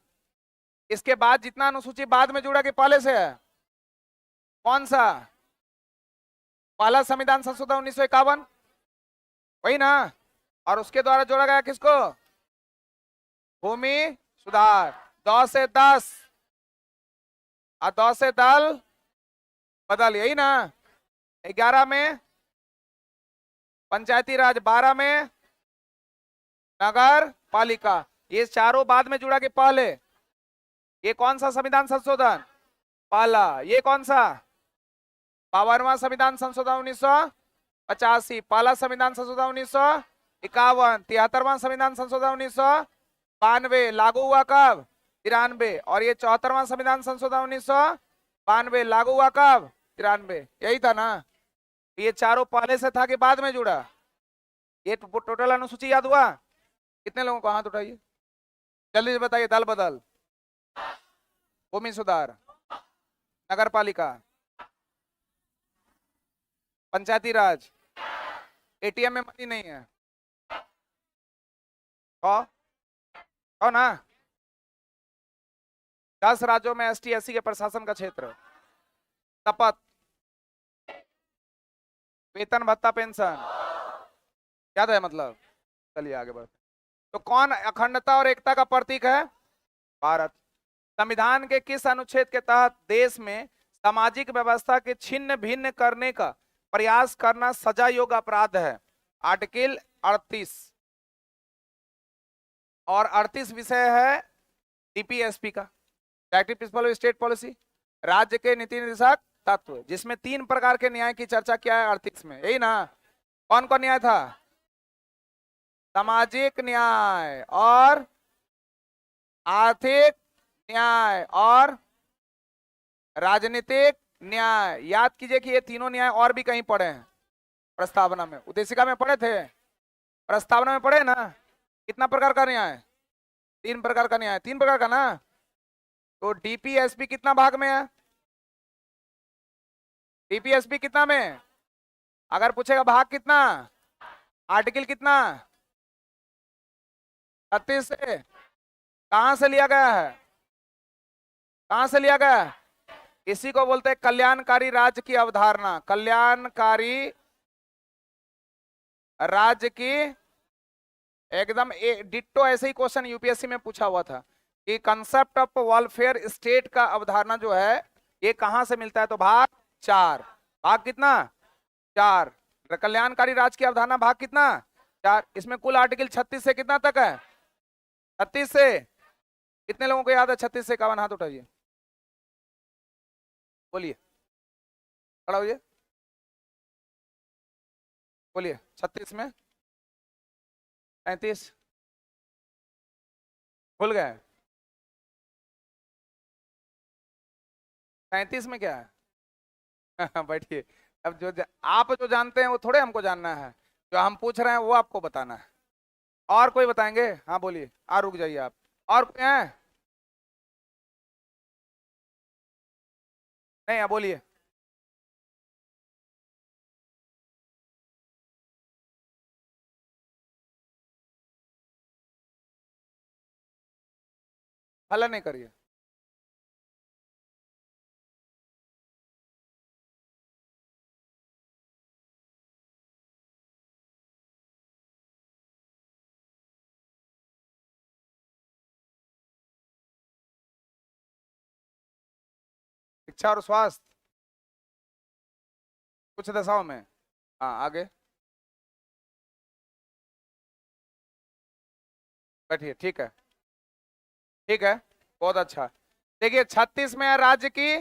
इसके बाद जितना अनुसूची बाद में जुड़ा कि पहले से है? कौन सा? पहला संविधान संशोधन 1951, वही ना? और उसके द्वारा जोड़ा गया किसको? भूमि सुधार। 10 से 10 और 10 से दल बदल, यही ना? 11 में पंचायती राज, 12 में नगर पालिका। ये चारों बाद में जुड़ा कि पहले? ये कौन सा संविधान संशोधन? पहला। ये कौन सा? 52वां संविधान संशोधन 1985। पहला संविधान संशोधन 1951। 73वां संविधान संशोधन 1992। लागू हुआ कब? 93। और ये 74वां संविधान संशोधन 1992 लागू हुआ कब? 93। यही था ना? ये चारों पहले से था कि बाद में जुड़ा? ये टोटल अनुसूची याद हुआ? कितने लोगों को? हाथ उठाइए, जल्दी से बताइए। दल बदल, भूमि सुधार, नगर पालिका, पंचायती राज, एटीएम में मनी नहीं है, हो ना? 10 राज्यों में एसटी एससी के प्रशासन का क्षेत्र, शपथ, वेतन भत्ता पेंशन, याद है मतलब? चलिए आगे बढ़ते। तो कौन अखंडता और एकता का प्रतीक है? भारत। संविधान के किस अनुच्छेद के तहत देश में सामाजिक व्यवस्था के छिन्न भिन्न करने का प्रयास करना सजा योग्य अपराध है? आर्टिकल 38। और 38 विषय है डीपीएसपी का, directive principle of state policy, राज्य के नीति निर्देशक तत्व, जिसमें 3 प्रकार के न्याय की चर्चा किया है 38 में, यही ना? कौन कौन न्याय था? सामाजिक न्याय और आर्थिक न्याय और राजनीतिक न्याय। याद कीजिए कि ये तीनों न्याय और भी कहीं पढ़े हैं प्रस्तावना में, उद्देशिका में पढ़े थे, प्रस्तावना में पढ़े ना? कितना प्रकार का न्याय? 3 प्रकार का न्याय, 3 प्रकार का ना? तो डीपीएसपी कितना भाग में है? डीपीएसपी कितना में? अगर पूछेगा भाग कितना, आर्टिकल कितना? 36 से। कहां से लिया गया है? कहां से लिया गया है? इसी को बोलते हैं कल्याणकारी राज्य की अवधारणा। कल्याणकारी राज्य की एकदम डिट्टो ऐसे ही क्वेश्चन यूपीएससी में पूछा हुआ था कि कंसेप्ट ऑफ वेलफेयर स्टेट का अवधारणा जो है ये कहां से मिलता है? तो भाग 4। भाग कितना? 4। कल्याणकारी राज्य की अवधारणा भाग कितना? 4। इसमें कुल आर्टिकल 36 से कितना तक है? 36 से। कितने लोगों को याद है 36 से 51? हाथ उठाइए, बोलिए, खड़ा होइए, बोलिए। 36 में 35 भूल गए? 35 में क्या है? बैठिए। अब आप जो जानते हैं वो थोड़े हमको जानना है, जो हम पूछ रहे हैं वो आपको बताना है। और कोई बताएंगे? हाँ बोलिए। रुक जाइए आप, और कोई है? नहीं, बोलिए। हल्ला नहीं करिए। शिक्षा और स्वास्थ्य कुछ दशाओं में। हाँ, आगे बैठिए। ठीक है, ठीक है, बहुत अच्छा। देखिए 36 में है राज्य की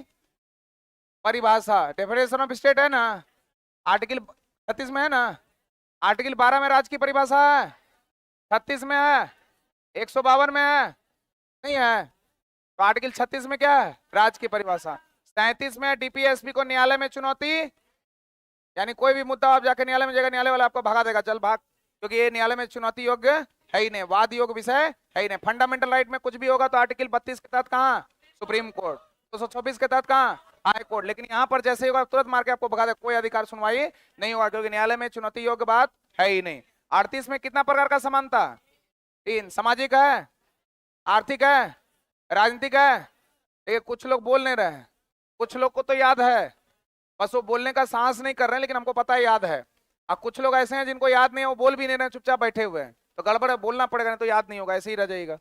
परिभाषा, डेफिनेशन ऑफ स्टेट है ना? आर्टिकल 36 में है ना? आर्टिकल 12 में राज्य की परिभाषा है, 36 में है, 152 में है, नहीं है। तो आर्टिकल 36 में क्या है? राज्य की परिभाषा। 37 में डीपीएसपी को न्यायालय में चुनौती, यानी कोई भी मुद्दा आप जाकर न्यायालय में जाएगा, न्यायालय वाला आपको भगा देगा, चल भाग, क्योंकि ये न्यायालय में चुनौती योग्य है ही नहीं, वाद योग्य विषय है ही नहीं। फंडामेंटल राइट में कुछ भी होगा तो आर्टिकल 32 के तहत कहाँ? Supreme court. 226 के तहत कहाँ? High court. लेकिन यहाँ पर जैसे होगा तुरंत मार के आपको भगा दे, कोई अधिकार सुनवाई नहीं होगा, क्योंकि न्यायालय में चुनौती योग्य बात है ही नहीं। 38 में कितना प्रकार का समानता? 3। सामाजिक है, आर्थिक है, राजनीतिक है। देखिए कुछ लोग बोल नहीं रहे हैं, कुछ लोग को तो याद है, बस वो बोलने का साहस नहीं कर रहे हैं, लेकिन हमको पता है याद है। अब कुछ लोग ऐसे हैं जिनको याद नहीं है, वो बोल भी नहीं रहे, चुपचाप बैठे हुए हैं, तो गड़बड़ है, बोलना पड़ेगा, नहीं तो याद नहीं होगा, ऐसे ही रह जाएगा।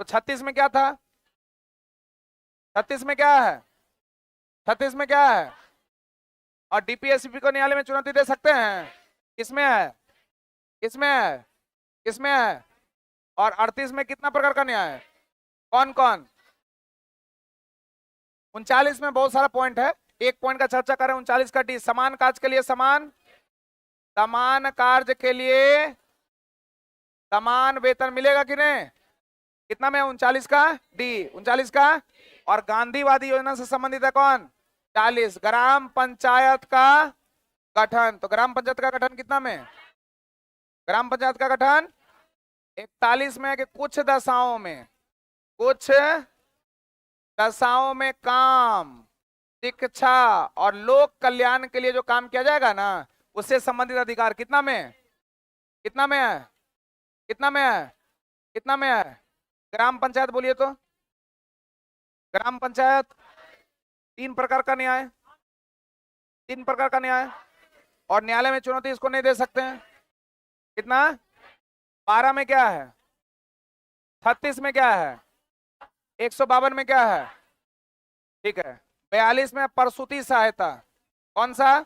तो 36 में क्या था? 36 में क्या है? 36 में क्या है? और डीपीएसपी को न्यायालय में चुनौती दे सकते हैं? किसमें है? किसमें है? किसमें है? और 38 में कितना प्रकार का न्याय है? कौन कौन? 39 में बहुत सारा पॉइंट है, एक पॉइंट का चर्चा करें। 39 का डी, समान कार्य के लिए समान, समान कार्य के लिए समान वेतन मिलेगा कि नहीं? कितना में? 39 का डी। 39 का। और गांधीवादी योजना से संबंधित है कौन? 40। ग्राम पंचायत का गठन, तो ग्राम पंचायत का गठन कितना में? ग्राम पंचायत का गठन 41 में है कि कुछ दशाओं में, कुछ दशाओं में काम, शिक्षा और लोक कल्याण के लिए जो काम किया जाएगा ना, उससे संबंधित अधिकार कितना में? कितना में है? कितना में है? कितना में है? ग्राम पंचायत बोलिए तो। ग्राम पंचायत 3 प्रकार का न्याय, 3 प्रकार का न्याय, और न्यायालय में चुनौती इसको नहीं दे सकते हैं। कितना? 12 में क्या है? 36 में क्या है? 152 में क्या है? ठीक है। 42 में प्रसूति सहायता, कौन सा?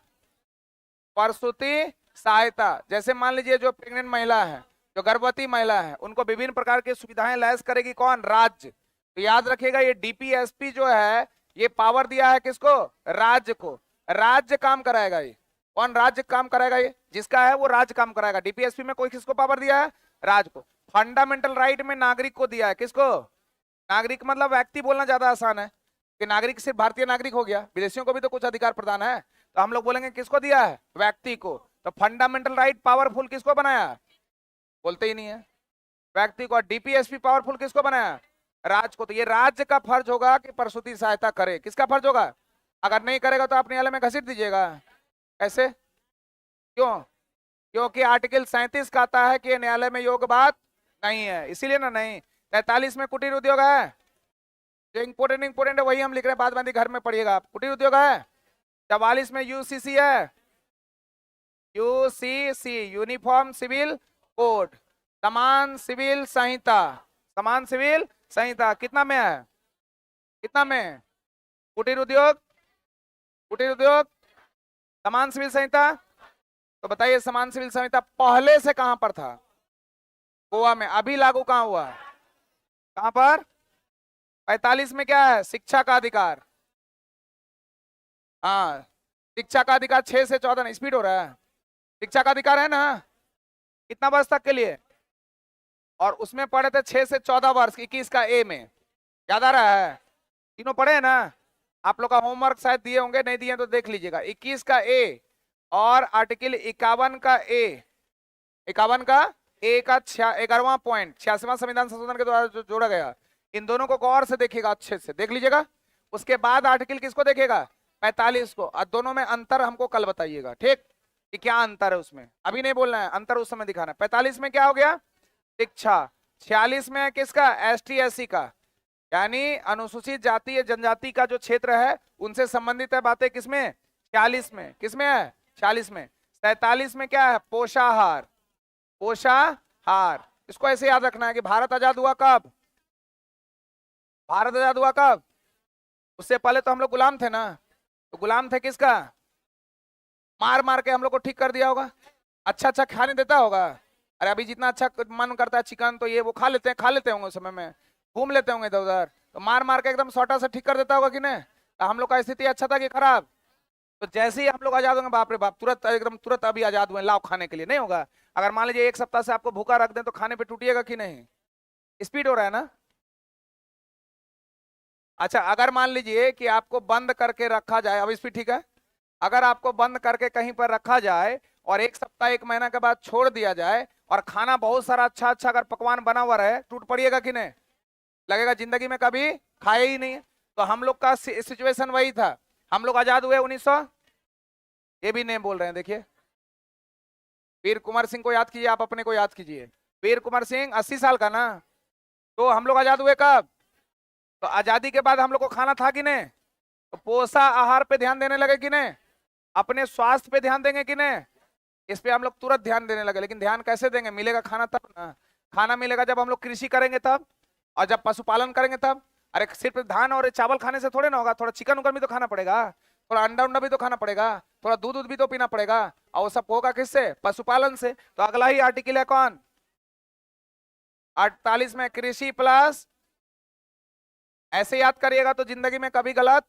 प्रसूति सहायता। जैसे मान लीजिए जो प्रेग्नेंट महिला है, जो गर्भवती महिला है, उनको विभिन्न प्रकार की सुविधाएं लैस करेगी कौन? राज्य। तो याद रखिएगा ये डीपीएसपी जो है, ये पावर दिया है किसको? राज्य को। राज्य काम कराएगा। ये कौन राज्य काम कराएगा? ये जिसका है वो राज्य काम कराएगा। डीपीएसपी में कोई किसको पावर दिया है? राज्य को। फंडामेंटल राइट में नागरिक को दिया है, किसको? नागरिक मतलब व्यक्ति बोलना ज्यादा आसान है कि नागरिक सिर्फ भारतीय नागरिक हो गया, विदेशियों को भी तो कुछ अधिकार प्रदान है, तो हम लोग बोलेंगे किसको दिया है? व्यक्ति को। तो फंडामेंटल राइट पावरफुल किसको बनाया? बोलते ही नहीं है, व्यक्ति को। डीपीएसपी पावरफुल किसको बनाया? राज्य को। तो ये राज्य का फर्ज होगा कि प्रसूति सहायता करे। किसका फर्ज होगा? अगर नहीं करेगा तो आप न्यायालय में घसीट दीजिएगा। कैसे? क्यों? क्योंकि आर्टिकल 37 कहता है कि न्यायालय में योग्य बात नहीं है, इसीलिए ना नहीं। 43 में कुटीर उद्योग है, जो इंपोर्टेंट है वही हम लिख रहे हैं, बाद में घर में पढ़िएगा आप। कुटीर उद्योग है। 44 में यूसीसी है, यूसीसी यूनिफॉर्म सिविल कोड, समान सिविल संहिता, समान सिविल संहिता कितना में है? कितना में? कुटीर उद्योग, कुटीर उद्योग, समान सिविल संहिता। तो बताइए समान सिविल संहिता पहले से कहां पर था? गोवा में। अभी लागू कहां हुआ? कहां पर? 45 में क्या है? शिक्षा का अधिकार। हाँ, शिक्षा का अधिकार 6 से 14 नहीं, स्पीड हो रहा है। शिक्षा का अधिकार है ना, कितना वर्ष तक के लिए? और उसमें पढ़े थे 6 से 14 वर्ष, 21 का ए में, याद आ रहा है? तीनों पढ़े हैं ना? आप लोग का होमवर्क शायद दिए होंगे, नहीं दिए तो देख लीजिएगा। 21 का ए और आर्टिकल 51 का ए, 51 का ए का 11वां पॉइंट 86वां संविधान संशोधन के द्वारा जो जोड़ा गया, इन दोनों को गौर से देखिएगा, अच्छे से देख लीजिएगा। उसके बाद आर्टिकल किसको देखेगा? 45 को। और दोनों में अंतर हमको कल बताइएगा, ठीक? कि क्या अंतर है उसमें, अभी नहीं बोलना है, अंतर उस समय दिखाना है। 45 में क्या हो गया? शिक्षा। 46 में है किसका? एसटी एससी का, यानी अनुसूचित जाति या जनजाति का जो क्षेत्र है उनसे संबंधित है बातें। किसमें? 46 में। किसमें है? 46 में। 47 में क्या है? पोषाहार, पोषाहार। इसको ऐसे याद रखना है कि भारत आजाद हुआ कब? भारत आजाद हुआ कब? उससे पहले तो हम लोग गुलाम थे ना, तो गुलाम थे किसका? मार मार के हम लोग को ठीक कर दिया होगा, अच्छा अच्छा खाने देता होगा। अरे अभी जितना अच्छा मन करता है चिकन तो ये वो खा लेते होंगे, उस समय में घूम लेते होंगे इधर उधर, तो मार मार के एकदम सोटा से ठीक कर देता होगा कि नहीं? तो हम लोग का स्थिति अच्छा था कि खराब? तो जैसे ही हम लोग आजाद होंगे, बाप रे बाप, तुरंत एकदम तुरंत अभी आजाद हुए, लाओ खाने के लिए, नहीं होगा। अगर मान लीजिए 1 सप्ताह से आपको भूखा रख दें तो खाने पे टूटिएगा कि नहीं? स्पीड हो रहा है ना? अच्छा, अगर मान लीजिए कि आपको बंद करके रखा जाए, अब इस पे ठीक है, अगर आपको बंद करके कहीं पर रखा जाए और एक सप्ताह एक महीना के बाद छोड़ दिया जाए और खाना बहुत सारा अच्छा अच्छा अगर पकवान बना हुआ रहे, टूट पड़िएगा कि नहीं? लगेगा जिंदगी में कभी खाए ही नहीं। तो हम लोग का सिचुएशन वही था। हम लोग आजाद हुए 1900, ये भी नहीं बोल रहे हैं, देखिए वीर कुंवर सिंह को याद कीजिए, आप अपने को याद कीजिए। वीर कुंवर सिंह 80 साल का ना, तो हम लोग आजाद हुए कब? तो आजादी के बाद हम लोग को खाना था कि नहीं? तो पोषण आहार पे ध्यान देने लगे कि नहीं? अपने स्वास्थ्य पे ध्यान देंगे कि नहीं? इस पे हम लोग तुरंत ध्यान देने लगे। लेकिन ध्यान कैसे देंगे? मिलेगा खाना तब ना। खाना मिलेगा जब हम लोग कृषि करेंगे तब, और जब पशुपालन करेंगे तब। अरे सिर्फ धान और चावल खाने से थोड़े ना होगा, थोड़ा चिकन उकन भी तो खाना पड़ेगा, थोड़ा अंडा उंडा भी तो खाना पड़ेगा, थोड़ा दूध दूध भी तो पीना पड़ेगा, और वो सब होगा किससे? पशुपालन से। तो अगला ही आर्टिकल है कौन? 48 में कृषि प्लस, ऐसे याद करिएगा तो जिंदगी में कभी गलत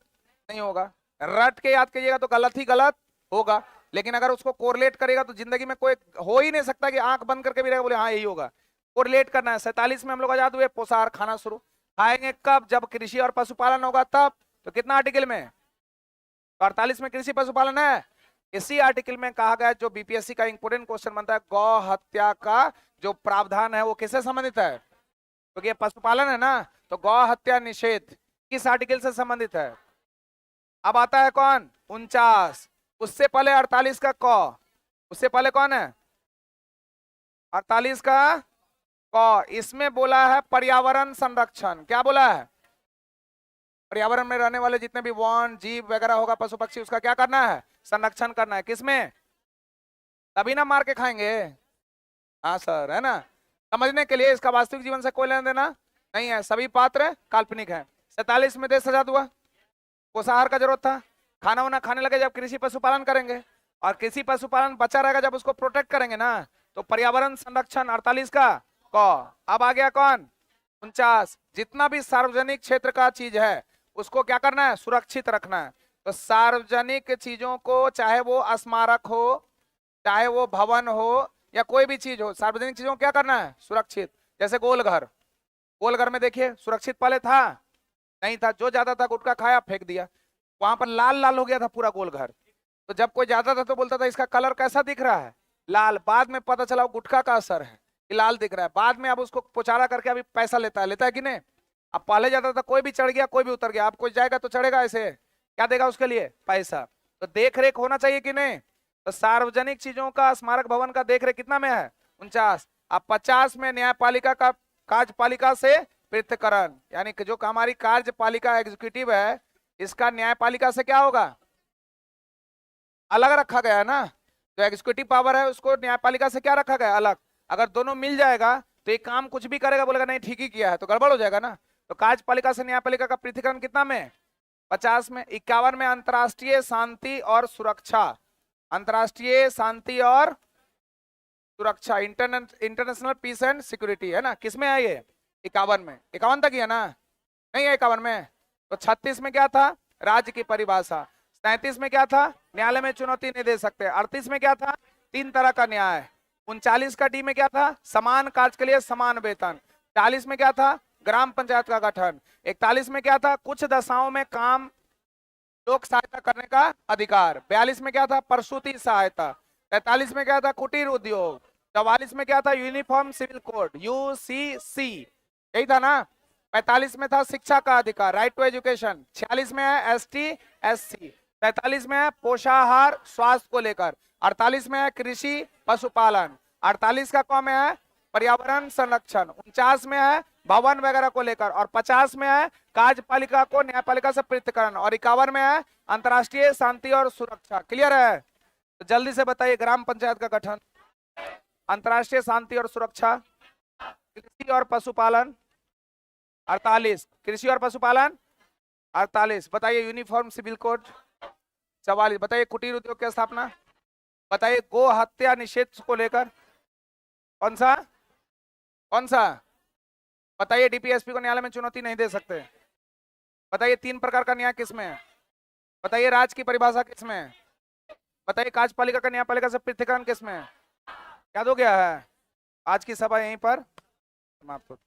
नहीं होगा। रट के याद करिएगा तो गलत ही गलत होगा। लेकिन अगर उसको कोरिलेट करेगा तो जिंदगी में कोई हो ही नहीं सकता कि आंख बंद करके भी रहेगा बोले हाँ यही होगा। कोरिलेट करना है। 47 में हम लोग आजाद हुए, पोषाहार खाना शुरू। खाएंगे कब? जब कृषि और पशुपालन होगा तब। तो कितना आर्टिकल में? 48 में कृषि पशुपालन है। इसी आर्टिकल में कहा गया, जो बीपीएससी का इंपोर्टेंट क्वेश्चन बनता है, गौ हत्या का जो प्रावधान है वो किससे संबंधित है? क्योंकि ये पशुपालन है ना, तो गौ हत्या निषेध किस आर्टिकल से संबंधित है? अब आता है कौन? 49। उससे पहले 48 का क, उससे पहले कौन है? 48 का क। इसमें बोला है पर्यावरण संरक्षण। क्या बोला है? पर्यावरण में रहने वाले जितने भी वन जीव वगैरह होगा, पशु पक्षी, उसका क्या करना है? संरक्षण करना है। किसमें? तभी ना मार के खाएंगे। हाँ सर, है ना? समझने के लिए, इसका वास्तविक जीवन से कोई लेना देना नहीं है, सभी पात्र काल्पनिक है। 47 में देश आजाद हुआ, पोषाहार का जरूरत था, खाना वाना खाने लगे जब कृषि पशुपालन करेंगे, और कृषि पशुपालन बचा रहेगा जब उसको प्रोटेक्ट करेंगे ना, तो पर्यावरण संरक्षण 48 का क। अब आ गया कौन? 49। जितना भी सार्वजनिक क्षेत्र का चीज है उसको क्या करना है? सुरक्षित रखना है। तो सार्वजनिक चीजों को, चाहे वो स्मारक हो, चाहे वो भवन हो, या कोई भी चीज हो, सार्वजनिक चीजों को क्या करना है? सुरक्षित। जैसे गोलघर, गोलघर में देखिए सुरक्षित पहले था नहीं था, जो ज्यादा था गुटखा खाया फेंक दिया, वहां पर लाल लाल हो गया था पूरा गोलघर। तो जब कोई जाता था तो बोलता था इसका कलर कैसा दिख रहा है? लाल। बाद में पता चला गुटखा का असर है कि लाल दिख रहा है। बाद में अब उसको पोचारा करके अभी पैसा लेता है कि नहीं? अब पहले जाता था कोई भी चढ़ गया कोई भी उतर गया, अब कोई जाएगा तो चढ़ेगा ऐसे, क्या देगा उसके लिए? पैसा। तो देख रेख होना चाहिए कि नहीं? तो सार्वजनिक चीजों का, स्मारक भवन का देख रेख कितना में है? 49। अब 50 में न्यायपालिका का कार्यपालिका से पृथक्करण, यानी कि जो हमारी कार्यपालिका एग्जीक्यूटिव है, इसका न्यायपालिका से क्या होगा? अलग रखा गया है ना। जो एग्जीक्यूटिव पावर है उसको न्यायपालिका से क्या रखा गया? अलग। अगर दोनों मिल जाएगा तो एक काम कुछ भी करेगा, बोलेगा नहीं ठीक ही किया है, तो गड़बड़ हो जाएगा ना। तो कार्यपालिका से न्यायपालिका का पृथक्करण कितना में? 50 में। 51 में अंतर्राष्ट्रीय शांति और सुरक्षा, अंतर्राष्ट्रीय शांति और सुरक्षा, इंटरनेशनल पीस एंड सिक्योरिटी, है ना? किसमें है ये? 51 में। 51 तक ही है ना? नहीं है 51 में। तो 36 में क्या था? राज्य की परिभाषा। 37 में क्या था? न्यायालय में चुनौती नहीं दे सकते। 38 में क्या था? 3 तरह का न्याय। 39 का डी में क्या था? समान कार्य के लिए समान वेतन। 40 में क्या था? ग्राम पंचायत का गठन। 41 में क्या था? कुछ दशाओं में काम लोक सहायता करने का अधिकार। 42 में क्या था? प्रसूति सहायता। 43 में क्या था? कुटीर उद्योग। 44 में क्या था? यूनिफॉर्म सिविल कोड, यूसीसी, यही था ना। 45 में था शिक्षा का अधिकार, राइट टू एजुकेशन। 46 में है एसटी एससी। 45 में है पोषाहार स्वास्थ्य को लेकर। 48 में है कृषि पशुपालन। 48 का कौन में है? पर्यावरण संरक्षण। 49 में है भवन वगैरह को लेकर, और 50 में है कार्यपालिका को न्यायपालिका से पृथक्करण, और 51 में है अंतर्राष्ट्रीय शांति और सुरक्षा। क्लियर है? तो जल्दी से बताइए, ग्राम पंचायत का गठन, अंतर्राष्ट्रीय शांति और सुरक्षा, कृषि और पशुपालन 48, कृषि और पशुपालन 48। बताइए यूनिफॉर्म सिविल कोड 44। बताइए कुटीर उद्योग की स्थापना। बताइए गो हत्या निषेध को लेकर कौन सा? कौन सा? बताइए डीपीएसपी को न्यायालय में चुनौती नहीं दे सकते। बताइए 3 प्रकार का न्याय किसमें है? बताइए राज्य की परिभाषा किसमें है? बताइए कार्यपालिका का न्यायपालिका से पृथक्करण किसमें है? याद हो गया है? आज की सभा यहीं पर समाप्त होती है।